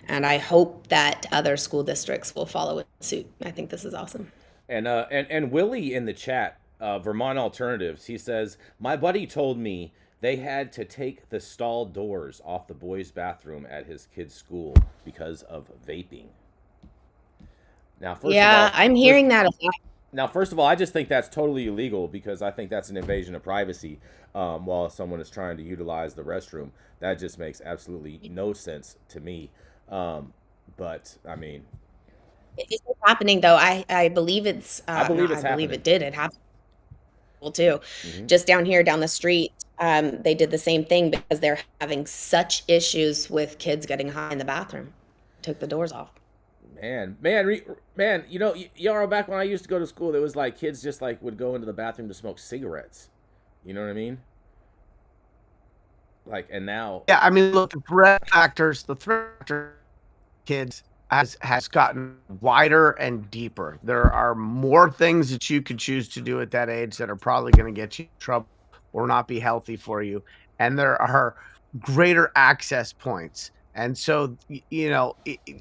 I hope that other school districts will follow suit. I think this is awesome. And Willie in the chat, Vermont Alternatives, he says, my buddy told me they had to take the stall doors off the boys' bathroom at his kid's school because of vaping. Now, first of all, I'm hearing that a lot. Now, first of all, I just think that's totally illegal, because I think that's an invasion of privacy while someone is trying to utilize the restroom. That just makes absolutely no sense to me. But I mean, It's happening though. I believe it's. I believe it's I believe happening. it did. It happened. Well, too. Just down here, down the street, they did the same thing because they're having such issues with kids getting high in the bathroom. Took the doors off. Man, Yarrow, back when I used to go to school, there was like kids just like would go into the bathroom to smoke cigarettes. You know what I mean? Like, and now, Yeah, I mean, look, the threat factor kids has gotten wider and deeper. There are more things that you could choose to do at that age that are probably going to get you in trouble or not be healthy for you. And there are greater access points. And so,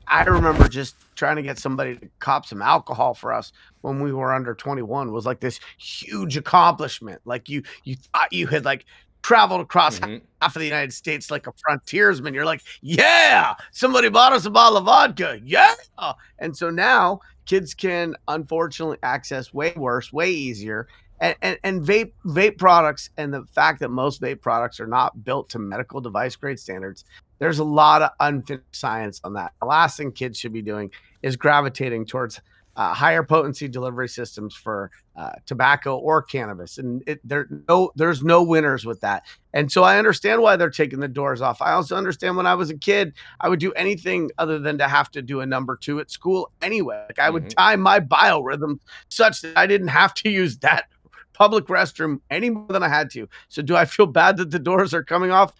I remember just trying to get somebody to cop some alcohol for us when we were under 21 was like this huge accomplishment. Like you thought you had like traveled across half of the United States like a frontiersman. You're like, yeah, somebody bought us a bottle of vodka. Yeah. And so now kids can unfortunately access way worse, way easier. And vape products, and the fact that most vape products are not built to medical device grade standards, there's a lot of unfinished science on that. The last thing kids should be doing is gravitating towards higher potency delivery systems for tobacco or cannabis, and there's no winners with that. And so I understand why they're taking the doors off. I also understand when I was a kid, I would do anything other than to have to do a number 2 at school anyway. Like I would time my biorhythm such that I didn't have to use that public restroom any more than I had to. So do I feel bad that the doors are coming off?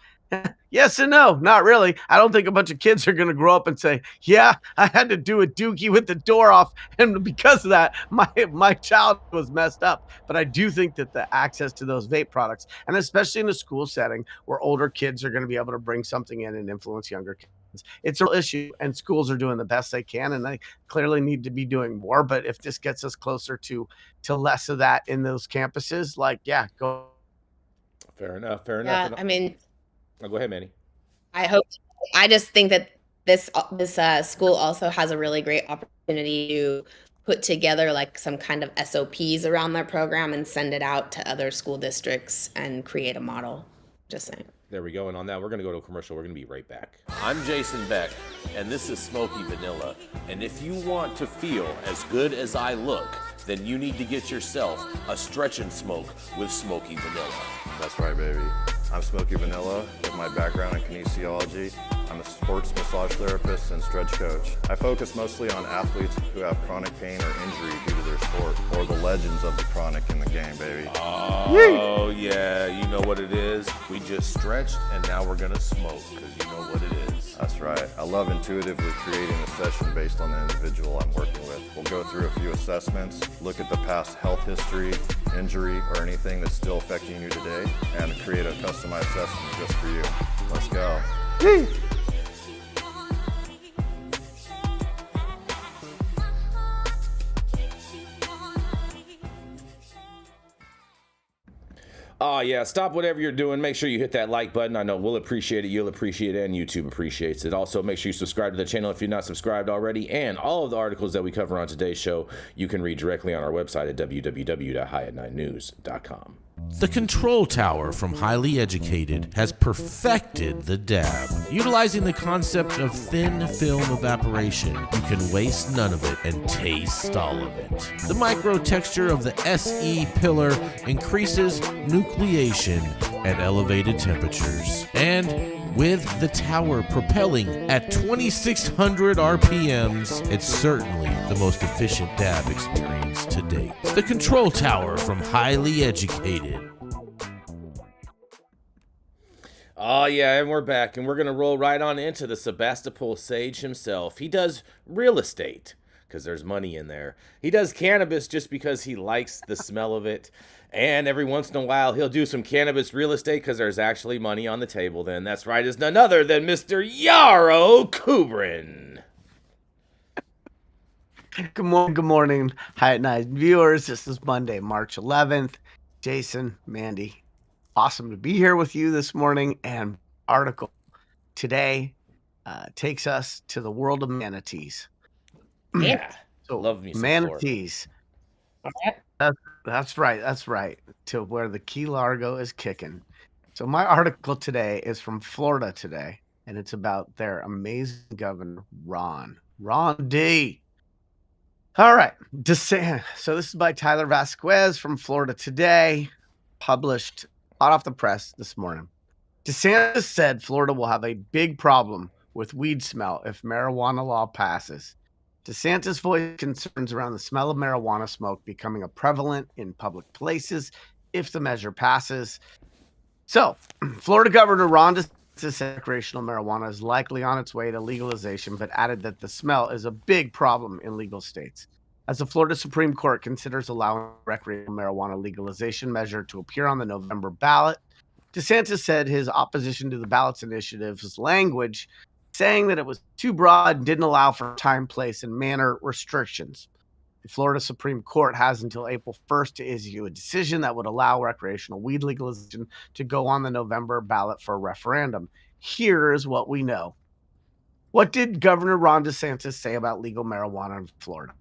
Yes and no, not really. I don't think a bunch of kids are going to grow up and say, yeah, I had to do a dookie with the door off, and because of that, my child was messed up. But I do think that the access to those vape products, and especially in a school setting where older kids are going to be able to bring something in and influence younger kids, it's a real issue, and schools are doing the best they can, and they clearly need to be doing more. But if this gets us closer to less of that in those campuses, like, yeah, go. Fair enough. Fair Yeah, enough. I mean, Oh, go ahead, Manny. I just think that this school also has a really great opportunity to put together like some kind of SOPs around their program and send it out to other school districts and create a model. Just saying. There we go. And on that, we're going to go to a commercial. We're going to be right back. I'm Jason Beck, and this is Smoky Vanilla. And if you want to feel as good as I look, then you need to get yourself a Stretch and Smoke with Smoky Vanilla. That's right, baby. I'm Smoky Vanilla with my background in kinesiology. I'm a sports massage therapist and stretch coach. I focus mostly on athletes who have chronic pain or injury due to their sport, or the legends of the chronic in the game, baby. Oh, yeah, you know what it is. We just stretched, and now we're going to smoke, because you know what it is. That's right. I love intuitively creating a session based on the individual I'm working with. We'll go through a few assessments, look at the past health history, injury, or anything that's still affecting you today, and create a customized session just for you. Let's go. Oh, yeah, stop whatever you're doing. Make sure you hit that like button. I know we'll appreciate it, you'll appreciate it, and YouTube appreciates it. Also, make sure you subscribe to the channel if you're not subscribed already. And all of the articles that we cover on today's show, you can read directly on our website at www.highat9news.com. The Control Tower from Highly Educated has perfected the dab. Utilizing the concept of thin film evaporation, you can waste none of it and taste all of it. The micro texture of the SE pillar increases nucleation at elevated temperatures. And with the tower propelling at 2,600 RPMs, it's certainly the most efficient dab experience to date. The Control Tower from Highly Educated. Oh, yeah, and we're back, and we're going to roll right on into the Sebastopol sage himself. He does real estate, because there's money in there. He does cannabis just because he likes the smell of it. And every once in a while, he'll do some cannabis real estate because there's actually money on the table then. That's right, it's none other than Mr. Yarrow Kubrin. Good morning, High at Night viewers. This is Monday, March 11th. Jason, Mandy, awesome to be here with you this morning. And article today takes us to the world of manatees. Yeah, So love me some manatees. That's right. To where the Key Largo is kicking. So my article today is from Florida today, and it's about their amazing governor, Ron D. All right. So this is by Tyler Vasquez from Florida Today, published hot off the press this morning. DeSantis said Florida will have a big problem with weed smell if marijuana law passes. DeSantis voiced concerns around the smell of marijuana smoke becoming prevalent in public places if the measure passes. So, Florida Governor Ron DeSantis said recreational marijuana is likely on its way to legalization, but added that the smell is a big problem in legal states. As the Florida Supreme Court considers allowing recreational marijuana legalization measure to appear on the November ballot, DeSantis said his opposition to the ballot's initiative's language, saying that it was too broad and didn't allow for time, place, and manner restrictions. The Florida Supreme Court has until April 1st to issue a decision that would allow recreational weed legalization to go on the November ballot for a referendum. Here is what we know. What did Governor Ron DeSantis say about legal marijuana in Florida?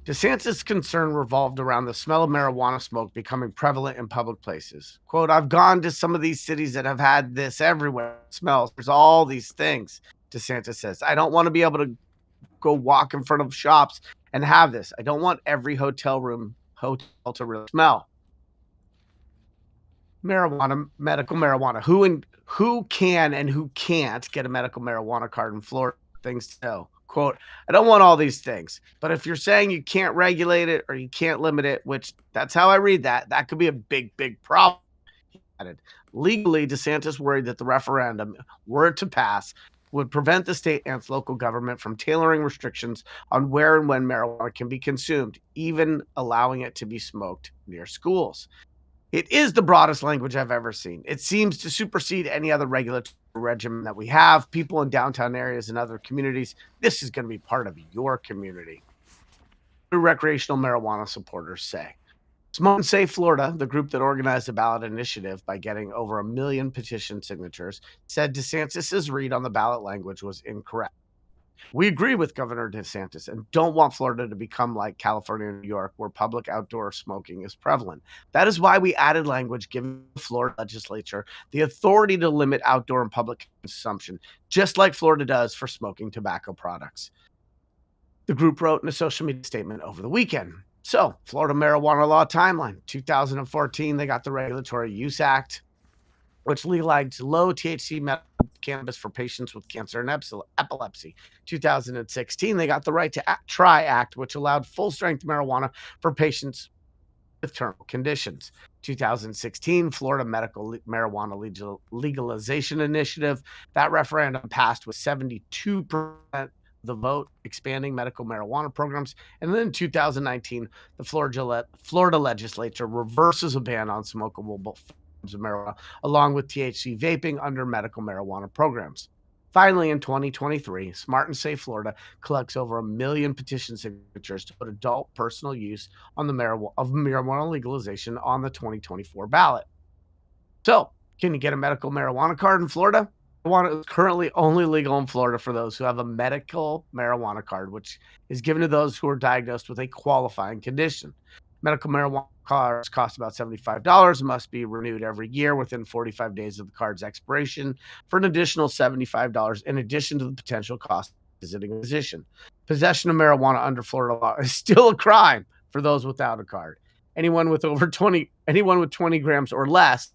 DeSantis' concern revolved around the smell of marijuana smoke becoming prevalent in public places. Quote, I've gone to some of these cities that have had this everywhere. It smells. There's all these things, DeSantis says. I don't want to be able to go walk in front of shops and have this. I don't want every hotel to really smell. Marijuana, medical marijuana. Who can and who can't get a medical marijuana card in Florida? Things to know. Quote, I don't want all these things, but if you're saying you can't regulate it or you can't limit it, which that's how I read that, that could be a big, big problem. He added. Legally, DeSantis worried that the referendum, were it to pass, would prevent the state and local government from tailoring restrictions on where and when marijuana can be consumed, even allowing it to be smoked near schools. It is the broadest language I've ever seen. It seems to supersede any other regulatory regimen that we have. People in downtown areas and other communities, this is going to be part of your community. What do recreational marijuana supporters say? Smoke and Save Florida, the group that organized the ballot initiative by getting over 1 million petition signatures, said DeSantis' read on the ballot language was incorrect. We agree with Governor DeSantis and don't want Florida to become like California and New York, where public outdoor smoking is prevalent. That is why we added language giving the Florida legislature the authority to limit outdoor and public consumption, just like Florida does for smoking tobacco products. The group wrote in a social media statement over the weekend. So, Florida marijuana law timeline. 2014, they got the Regulatory Use Act, which legalized low THC medical cannabis for patients with cancer and epilepsy. 2016, they got the Right to Try Act, which allowed full-strength marijuana for patients with terminal conditions. 2016, Florida medical marijuana legalization initiative. That referendum passed with 72% the vote, expanding medical marijuana programs. And then in 2019, the Florida legislature reverses a ban on smokable forms of marijuana, along with THC vaping under medical marijuana programs. Finally, in 2023, Smart and Safe Florida collects over 1 million petition signatures to put adult personal use on the marijuana legalization on the 2024 ballot. So, can you get a medical marijuana card in Florida? Marijuana is currently only legal in Florida for those who have a medical marijuana card, which is given to those who are diagnosed with a qualifying condition. Medical marijuana cards cost about $75 and must be renewed every year within 45 days of the card's expiration for an additional $75 in addition to the potential cost of visiting a physician. Possession of marijuana under Florida law is still a crime for those without a card. Anyone with 20 grams or less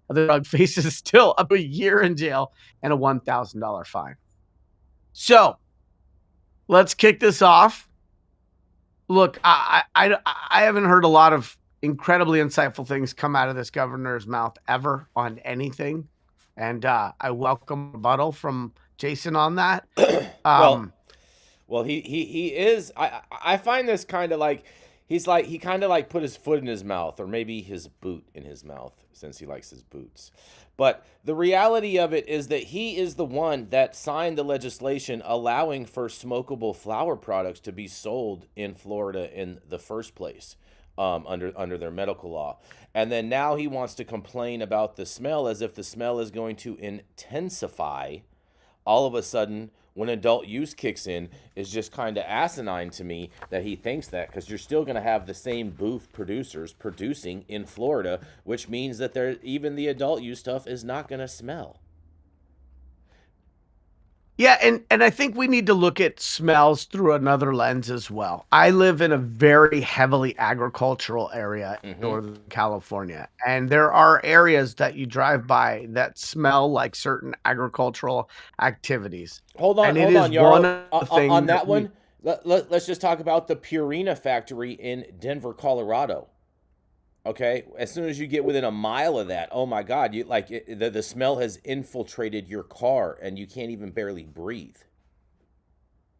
of the drug faces still up to a year in jail and a $1,000 fine. So let's kick this off. Look, I haven't heard a lot of incredibly insightful things come out of this governor's mouth ever on anything. And I welcome a rebuttal from Jason on that. Well, he is. I find this kind of like he kind of like put his foot in his mouth, or maybe his boot in his mouth, since he likes his boots. But the reality of it is that he is the one that signed the legislation allowing for smokable flower products to be sold in Florida in the first place, under their medical law. And then now he wants to complain about the smell as if the smell is going to intensify all of a sudden when adult use kicks in. Is just kind of asinine to me that he thinks that, because you're still going to have the same booth producers producing in Florida, which means that even the adult use stuff is not going to smell. Yeah, and I think we need to look at smells through another lens as well. I live in a very heavily agricultural area in Northern California, and there are areas that you drive by that smell like certain agricultural activities. Hold on, Yarl. On that one, let's just talk about the Purina factory in Denver, Colorado. Okay, as soon as you get within a mile of that, oh my God, the smell has infiltrated your car and you can't even barely breathe.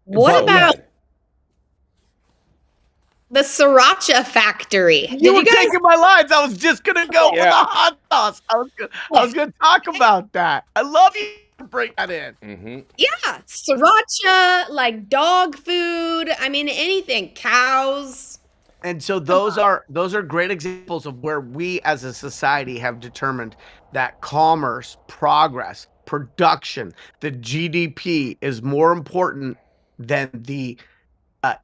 What about the Sriracha factory? You were taking my lines. I was just gonna go with the hot sauce. I was gonna talk about that. I love you to bring that in. Mm-hmm. Yeah, Sriracha, like dog food. I mean, anything, cows. And so those are great examples of where we as a society have determined that commerce, progress, production, the GDP is more important than the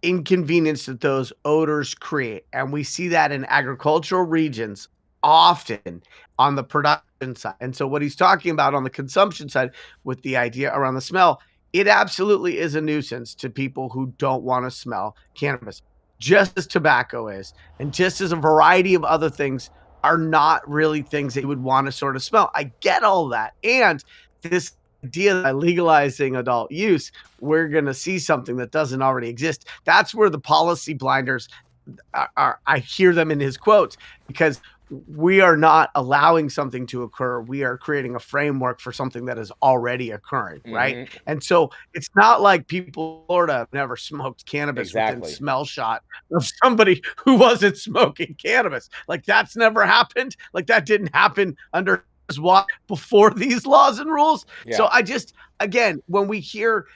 inconvenience that those odors create. And we see that in agricultural regions often on the production side. And so what he's talking about on the consumption side with the idea around the smell, it absolutely is a nuisance to people who don't want to smell cannabis, just as tobacco is, and just as a variety of other things are not really things that you would want to sort of smell. I get all that. And this idea that by legalizing adult use, we're going to see something that doesn't already exist. That's where the policy blinders are. I hear them in his quotes, because we are not allowing something to occur. We are creating a framework for something that is already occurring, right? And so it's not like people in Florida have never smoked cannabis within smell shot of somebody who wasn't smoking cannabis. Like, that's never happened. Like, that didn't happen under SWAT before these laws and rules. So I just, again, when we hear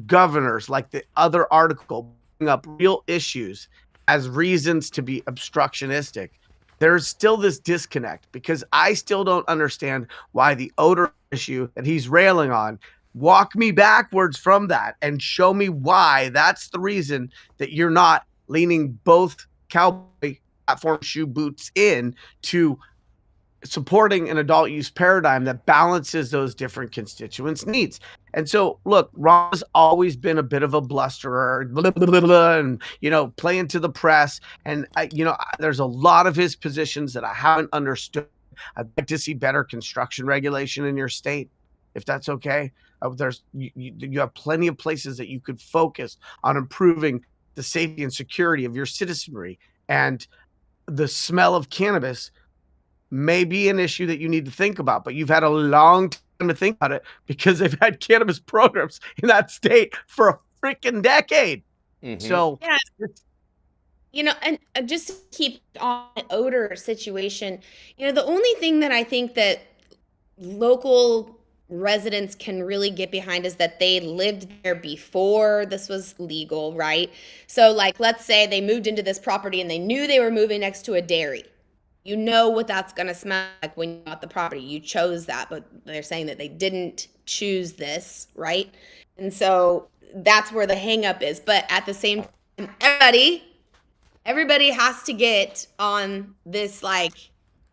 governors like the other article bring up real issues as reasons to be obstructionistic, there's still this disconnect, because I still don't understand why the odor issue that he's railing on, walk me backwards from that and show me why that's the reason that you're not leaning both cowboy platform shoe boots in to supporting an adult use paradigm that balances those different constituents' needs. And so, look, Ron's always been a bit of a blusterer, and, playing to the press. And, there's a lot of his positions that I haven't understood. I'd like to see better construction regulation in your state, if that's okay. You have plenty of places that you could focus on improving the safety and security of your citizenry. And the smell of cannabis may be an issue that you need to think about, but you've had a long time to think about it, because they've had cannabis programs in that state for a freaking decade. So yeah, and just to keep on the odor situation, the only thing that I think that local residents can really get behind is that they lived there before this was legal, right? So, like, let's say they moved into this property and they knew they were moving next to a dairy. You know what that's going to smell like when you bought the property. You chose that, but they're saying that they didn't choose this, right? And so that's where the hang up is. But at the same time, everybody has to get on this, like,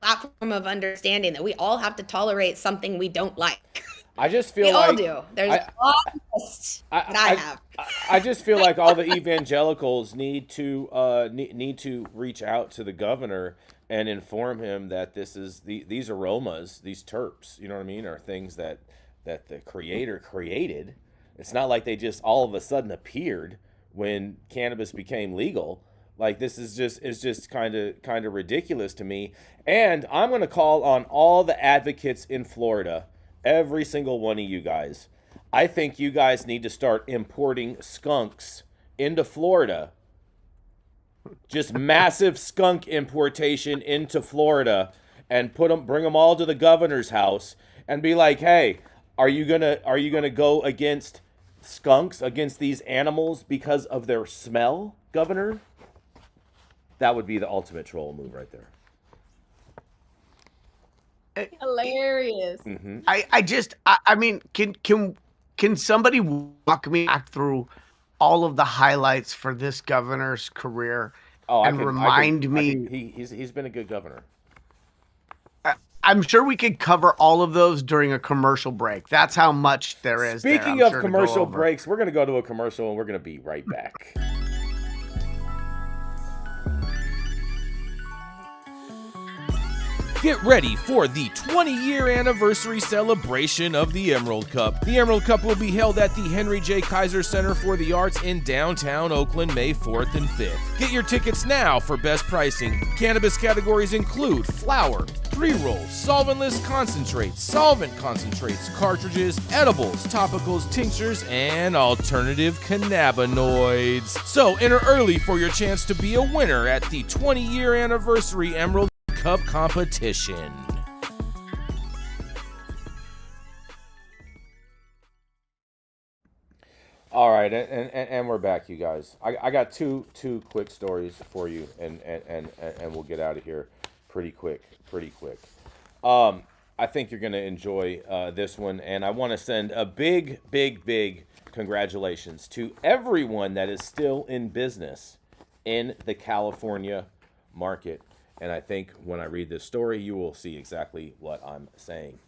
platform of understanding that we all have to tolerate something we don't like. I just feel we like all do. There's a long list that I have. I just feel like all the evangelicals need to reach out to the governor and inform him that these aromas, these terps, you know what I mean, are things that the creator created. It's not like they just all of a sudden appeared when cannabis became legal. Like, this is just kind of ridiculous to me. And I'm going to call on all the advocates in Florida, every single one of you guys. I think you guys need to start importing skunks into Florida. Just massive skunk importation into Florida, and bring them all to the governor's house and be like, "Hey, are you gonna go against skunks, against these animals because of their smell, governor?" That would be the ultimate troll move right there. Hilarious. I mean, can somebody walk me back through all of the highlights for this governor's career remind me? He's been a good governor. I'm sure we could cover all of those during a commercial break. That's how much there is. Speaking of commercial breaks, we're going to go to a commercial and we're going to be right back. Get ready for the 20-year anniversary celebration of the Emerald Cup. The Emerald Cup will be held at the Henry J. Kaiser Center for the Arts in downtown Oakland, May 4th and 5th. Get your tickets now for best pricing. Cannabis categories include flower, pre-rolls, solventless concentrates, solvent concentrates, cartridges, edibles, topicals, tinctures, and alternative cannabinoids. So enter early for your chance to be a winner at the 20-year anniversary Emerald Cup competition. All right, and we're back, you guys. I got two quick stories for you, and we'll get out of here pretty quick. I think you're gonna enjoy this one, and I want to send a big congratulations to everyone that is still in business in the California market. And I think when I read this story, you will see exactly what I'm saying.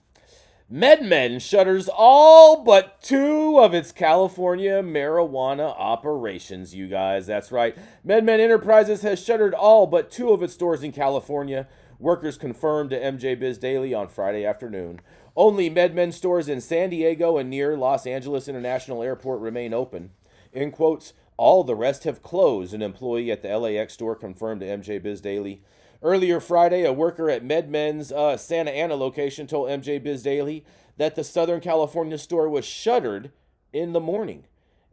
MedMen shutters all but 2 of its California marijuana operations, you guys. That's right. MedMen Enterprises has shuttered all but 2 of its stores in California. Workers confirmed to MJ Biz Daily on Friday afternoon. Only MedMen stores in San Diego and near Los Angeles International Airport remain open. In quotes, all the rest have closed, an employee at the LAX store confirmed to MJ Biz Daily. Earlier Friday, a worker at MedMen's Santa Ana location told MJ Biz Daily that the Southern California store was shuttered in the morning,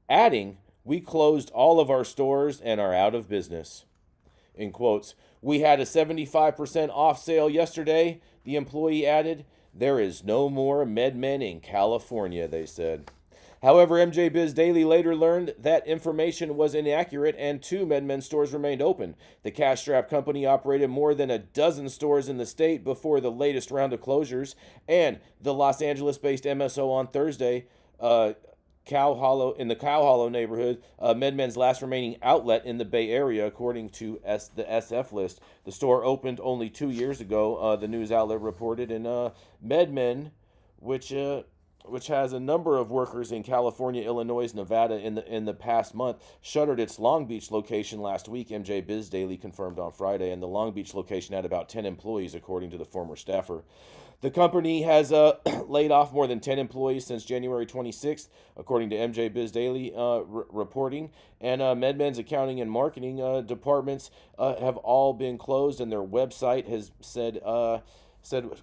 adding, "We closed all of our stores and are out of business." In quotes, "We had a 75% off sale yesterday," the employee added. "There is no more MedMen in California," they said. However, MJ Biz Daily later learned that information was inaccurate and 2 MedMen stores remained open. The cash-strapped company operated more than a dozen stores in the state before the latest round of closures, and the Los Angeles-based MSO on Thursday, in the Cow Hollow neighborhood, MedMen's last remaining outlet in the Bay Area, according to the SF list. The store opened only 2 years ago, the news outlet reported, and MedMen, which has a number of workers in California, Illinois, Nevada in the past month, shuttered its Long Beach location last week, MJ Biz Daily confirmed on Friday, and the Long Beach location had about 10 employees, according to the former staffer. The company has laid off more than 10 employees since January 26th, according to MJ Biz Daily reporting, and MedMen's accounting and marketing departments have all been closed, and their website has said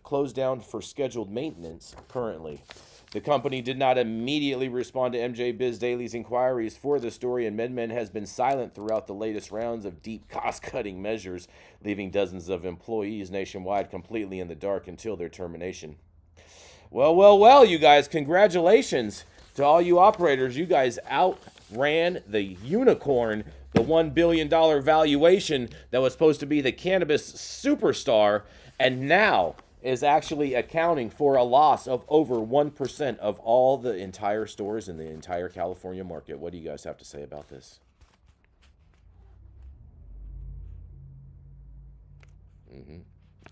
closed down for scheduled maintenance currently. The company did not immediately respond to MJ Biz Daily's inquiries for the story, and MedMen has been silent throughout the latest rounds of deep cost-cutting measures, leaving dozens of employees nationwide completely in the dark until their termination. Well, you guys, congratulations to all you operators. You guys outran the unicorn, the $1 billion valuation that was supposed to be the cannabis superstar, and now is actually accounting for a loss of over 1% of all the entire stores in the entire California market. What do you guys have to say about this?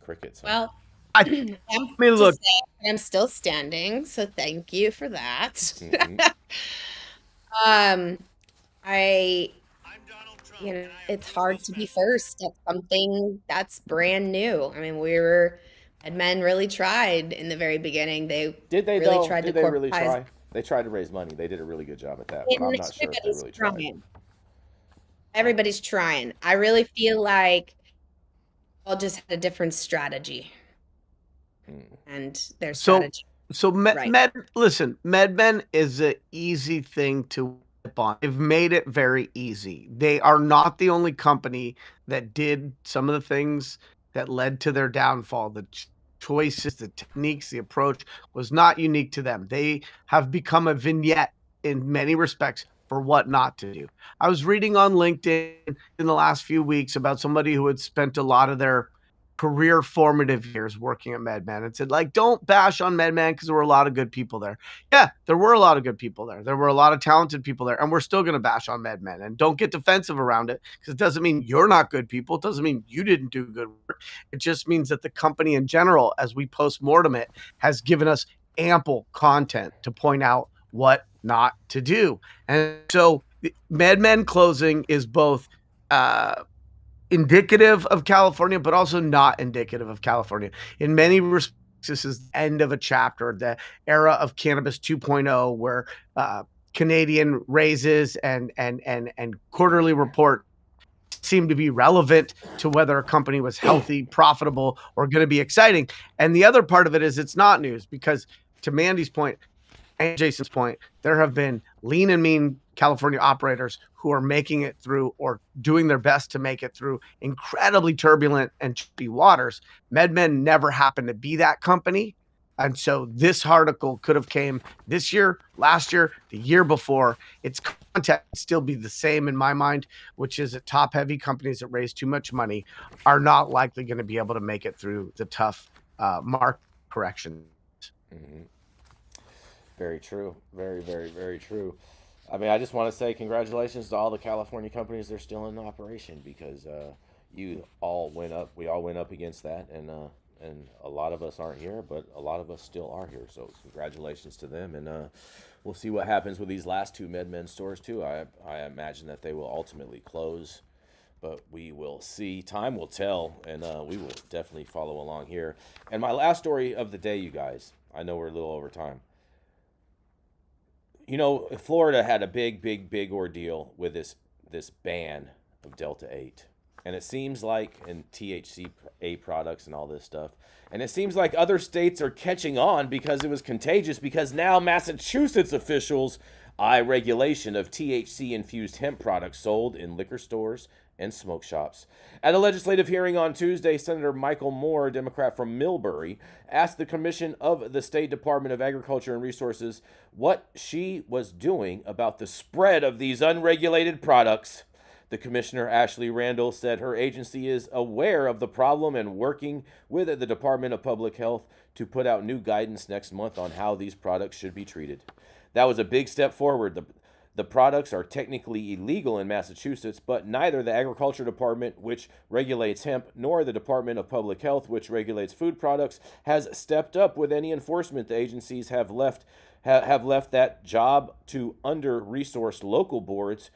Crickets. Huh? Well, I I'm mean, look. I'm still standing, so thank you for that. It's hard to be first at something that's brand new. I mean, MedMen really tried in the very beginning. They really tried to corporatize. They tried to raise money. They did a really good job at that, but I'm not sure if they really tried. Everybody's trying. I really feel like all just had a different strategy. And their strategy. Listen, MedMen is an easy thing to whip on. They've made it very easy. They are not the only company that did some of the things that led to their downfall. The choices, the techniques, the approach was not unique to them. They have become a vignette in many respects for what not to do. I was reading on LinkedIn in the last few weeks about somebody who had spent a lot of their career formative years working at MedMen and said, like, don't bash on MedMen because there were a lot of good people there. Yeah, there were a lot of good people there. There were a lot of talented people there, and we're still going to bash on MedMen. And don't get defensive around it, because it doesn't mean you're not good people. It doesn't mean you didn't do good work. It just means that the company in general, as we post-mortem it, has given us ample content to point out what not to do. And so MedMen closing is both indicative of California, but also not indicative of California. In many respects, this is the end of a chapter, the era of Cannabis 2.0, where Canadian raises and quarterly report seem to be relevant to whether a company was healthy, profitable, or going to be exciting. And the other part of it is it's not news, because to Mandy's point and Jason's point, there have been lean and mean California operators who are making it through, or doing their best to make it through, incredibly turbulent and choppy waters. MedMen never happened to be that company. And so this article could have came this year, last year, the year before. Its content would still be the same in my mind, which is that top-heavy companies that raise too much money are not likely going to be able to make it through the tough market correction. Mm-hmm. Very true. Very, very, very true. I mean, I just want to say congratulations to all the California companies that are still in operation, because we all went up against that, and a lot of us aren't here, but a lot of us still are here. So congratulations to them, and we'll see what happens with these last two MedMen stores too. I imagine that they will ultimately close, but we will see. Time will tell, and we will definitely follow along here. And my last story of the day, you guys, I know we're a little over time. You know, Florida had a big ordeal with this ban of Delta 8. And it seems like in THCA products and all this stuff. And it seems like other states are catching on because it was contagious, because now Massachusetts officials eye regulation of THC-infused hemp products sold in liquor stores and smoke shops. At a legislative hearing on Tuesday, Senator Michael Moore, Democrat from Millbury, asked the Commission of the State Department of Agriculture and Resources what she was doing about the spread of these unregulated products. The Commissioner, Ashley Randall, said her agency is aware of the problem and working with the Department of Public Health to put out new guidance next month on how these products should be treated. That was a big step forward. The products are technically illegal in Massachusetts, but neither the Agriculture Department, which regulates hemp, nor the Department of Public Health, which regulates food products, has stepped up with any enforcement. The agencies have left that job to under-resourced local boards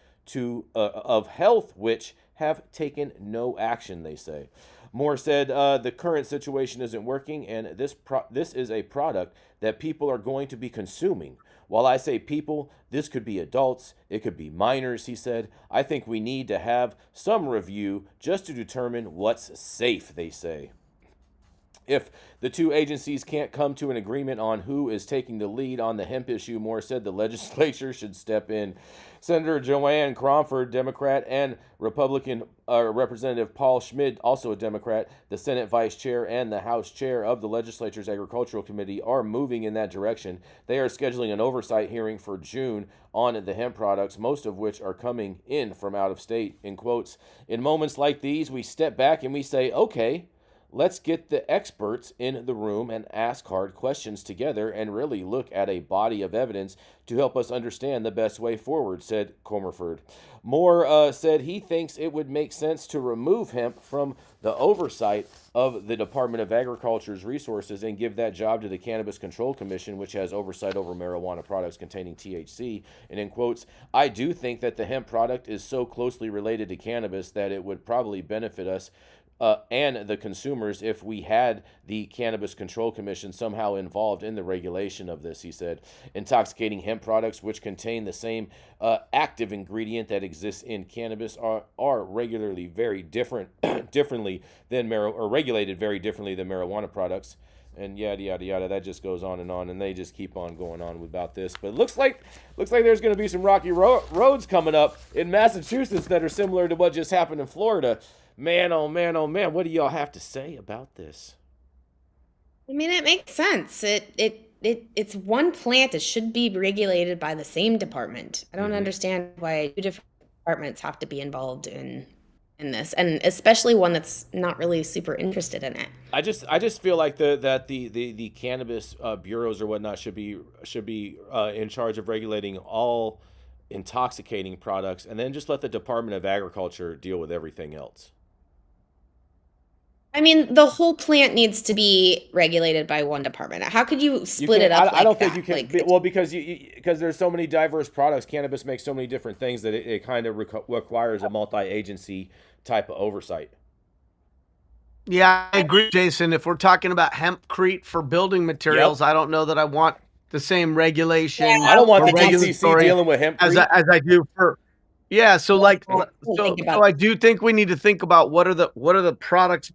of health, which have taken no action, they say. Moore said the current situation isn't working, and this is a product that people are going to be consuming. While I say people, this could be adults, it could be minors, he said. I think we need to have some review just to determine what's safe, they say. If the two agencies can't come to an agreement on who is taking the lead on the hemp issue, Moore said the legislature should step in. Senator Joanne Cromford, Democrat, and Republican Representative Paul Schmid, also a Democrat, the Senate Vice Chair and the House Chair of the Legislature's Agricultural Committee, are moving in that direction. They are scheduling an oversight hearing for June on the hemp products, most of which are coming in from out of state. In quotes, in moments like these, we step back and we say, okay, let's get the experts in the room and ask hard questions together and really look at a body of evidence to help us understand the best way forward, said Comerford. Moore said he thinks it would make sense to remove hemp from the oversight of the Department of Agriculture's resources and give that job to the Cannabis Control Commission, which has oversight over marijuana products containing THC. And in quotes, I do think that the hemp product is so closely related to cannabis that it would probably benefit us and the consumers if we had the Cannabis Control Commission somehow involved in the regulation of this, he said. Intoxicating hemp products, which contain the same active ingredient that exists in cannabis, are regularly very regulated very differently than marijuana products. And yada yada yada. That just goes on, and they just keep on going on about this. But it looks like there's going to be some rocky roads coming up in Massachusetts that are similar to what just happened in Florida. Man, oh man, oh man, what do y'all have to say about this? I mean, it makes sense. It's one plant. It should be regulated by the same department. I don't understand why two different departments have to be involved in this, and especially one that's not really super interested in it. I just feel like the cannabis bureaus or whatnot should be in charge of regulating all intoxicating products, and then just let the Department of Agriculture deal with everything else. I mean, the whole plant needs to be regulated by one department. How could you split it up? I don't think you can. Well, because there's so many diverse products. Cannabis makes so many different things that it kind of requires a multi-agency type of oversight. Yeah, I agree, Jason. If we're talking about hempcrete for building materials, I don't know that I want the same regulation. Yeah, I don't want the GCC dealing with hempcrete as I do for. Yeah, so I do think we need to think about what are the products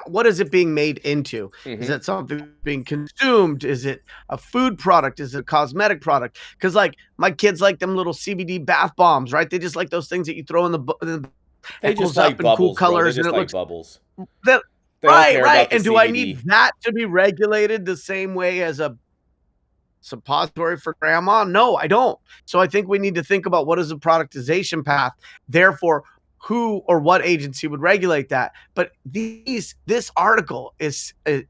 what is it being made into? Mm-hmm. Is it something being consumed? Is it a food product? Is it a cosmetic product? Because like my kids like them little CBD bath bombs, right? They just like those things that you throw in the they just like bubbles, cool colors, they just and it looks bubbles. Right. And do CBD. I need that to be regulated the same way as a suppository for grandma? No, I don't. So I think we need to think about what is the productization path. Therefore, who or what agency would regulate that? But this article is a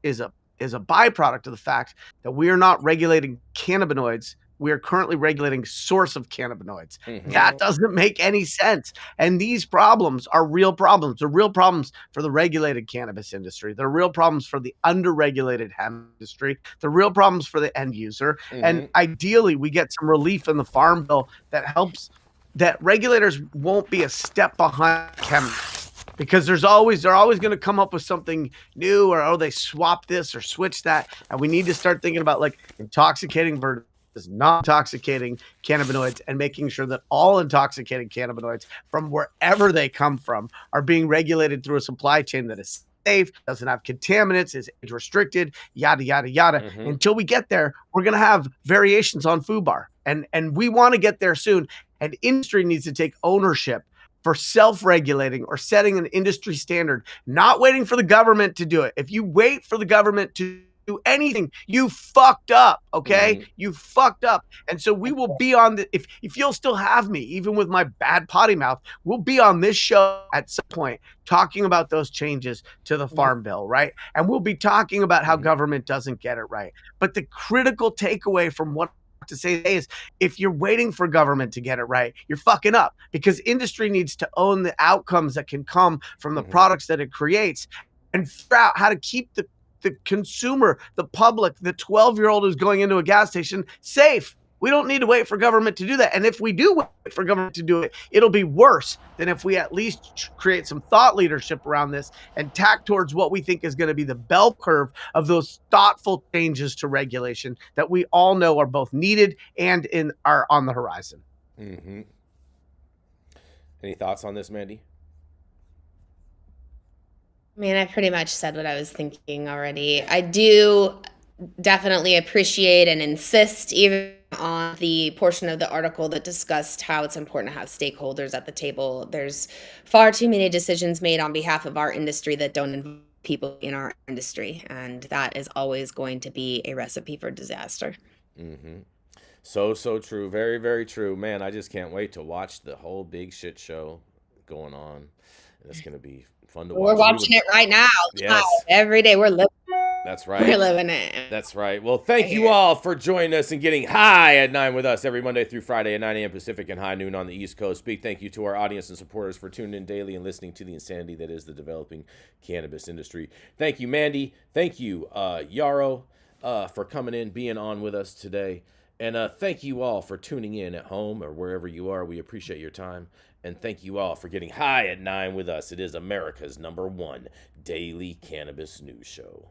byproduct of the fact that we are not regulating cannabinoids we are currently regulating source of cannabinoids. Mhm. That doesn't make any sense. And these problems are real problems. They're real problems for the regulated cannabis industry. They're real problems for the underregulated hemp industry. They're real problems for the end user. And ideally, we get some relief in the Farm Bill that helps, that regulators won't be a step behind chemists, because they're always going to come up with something new, or, oh, they swap this or switch that. And we need to start thinking about like intoxicating versus non-intoxicating cannabinoids, and making sure that all intoxicating cannabinoids from wherever they come from are being regulated through a supply chain that is safe, doesn't have contaminants, is age restricted, yada, yada, yada. Until we get there, we're going to have variations on FUBAR. And we want to get there soon. And industry needs to take ownership for self-regulating or setting an industry standard, not waiting for the government to do it. If you wait for the government to do anything, you fucked up, okay? You fucked up. And so we will be on the, if you'll still have me, even with my bad potty mouth, we'll be on this show at some point talking about those changes to the Farm Bill, right? And we'll be talking about how government doesn't get it right. But the critical takeaway from what to say is, if you're waiting for government to get it right, you're fucking up, because industry needs to own the outcomes that can come from the products that it creates, and figure out how to keep the consumer, the public, the 12-year-old who's going into a gas station safe. We don't need to wait for government to do that. And if we do wait for government to do it, it'll be worse than if we at least create some thought leadership around this and tack towards what we think is going to be the bell curve of those thoughtful changes to regulation that we all know are both needed and are on the horizon. Any thoughts on this, Mandy? I mean, I pretty much said what I was thinking already. I do definitely appreciate and insist even on the portion of the article that discussed how it's important to have stakeholders at the table. There's far too many decisions made on behalf of our industry that don't involve people in our industry, and that is always going to be a recipe for disaster. So true. Very, very true. Man, I just can't wait to watch the whole big shit show going on. It's going to be fun to watch. We're watching it right now. Yes. Every day we're living. That's right. We're living it. That's right. Well, thank you all for joining us and getting high at 9 with us every Monday through Friday at 9 a.m. Pacific and high noon on the East Coast. Big thank you to our audience and supporters for tuning in daily and listening to the insanity that is the developing cannabis industry. Thank you, Mandy. Thank you, Yarrow, for coming in, being on with us today. And thank you all for tuning in at home or wherever you are. We appreciate your time. And thank you all for getting high at 9 with us. It is America's #1 daily cannabis news show.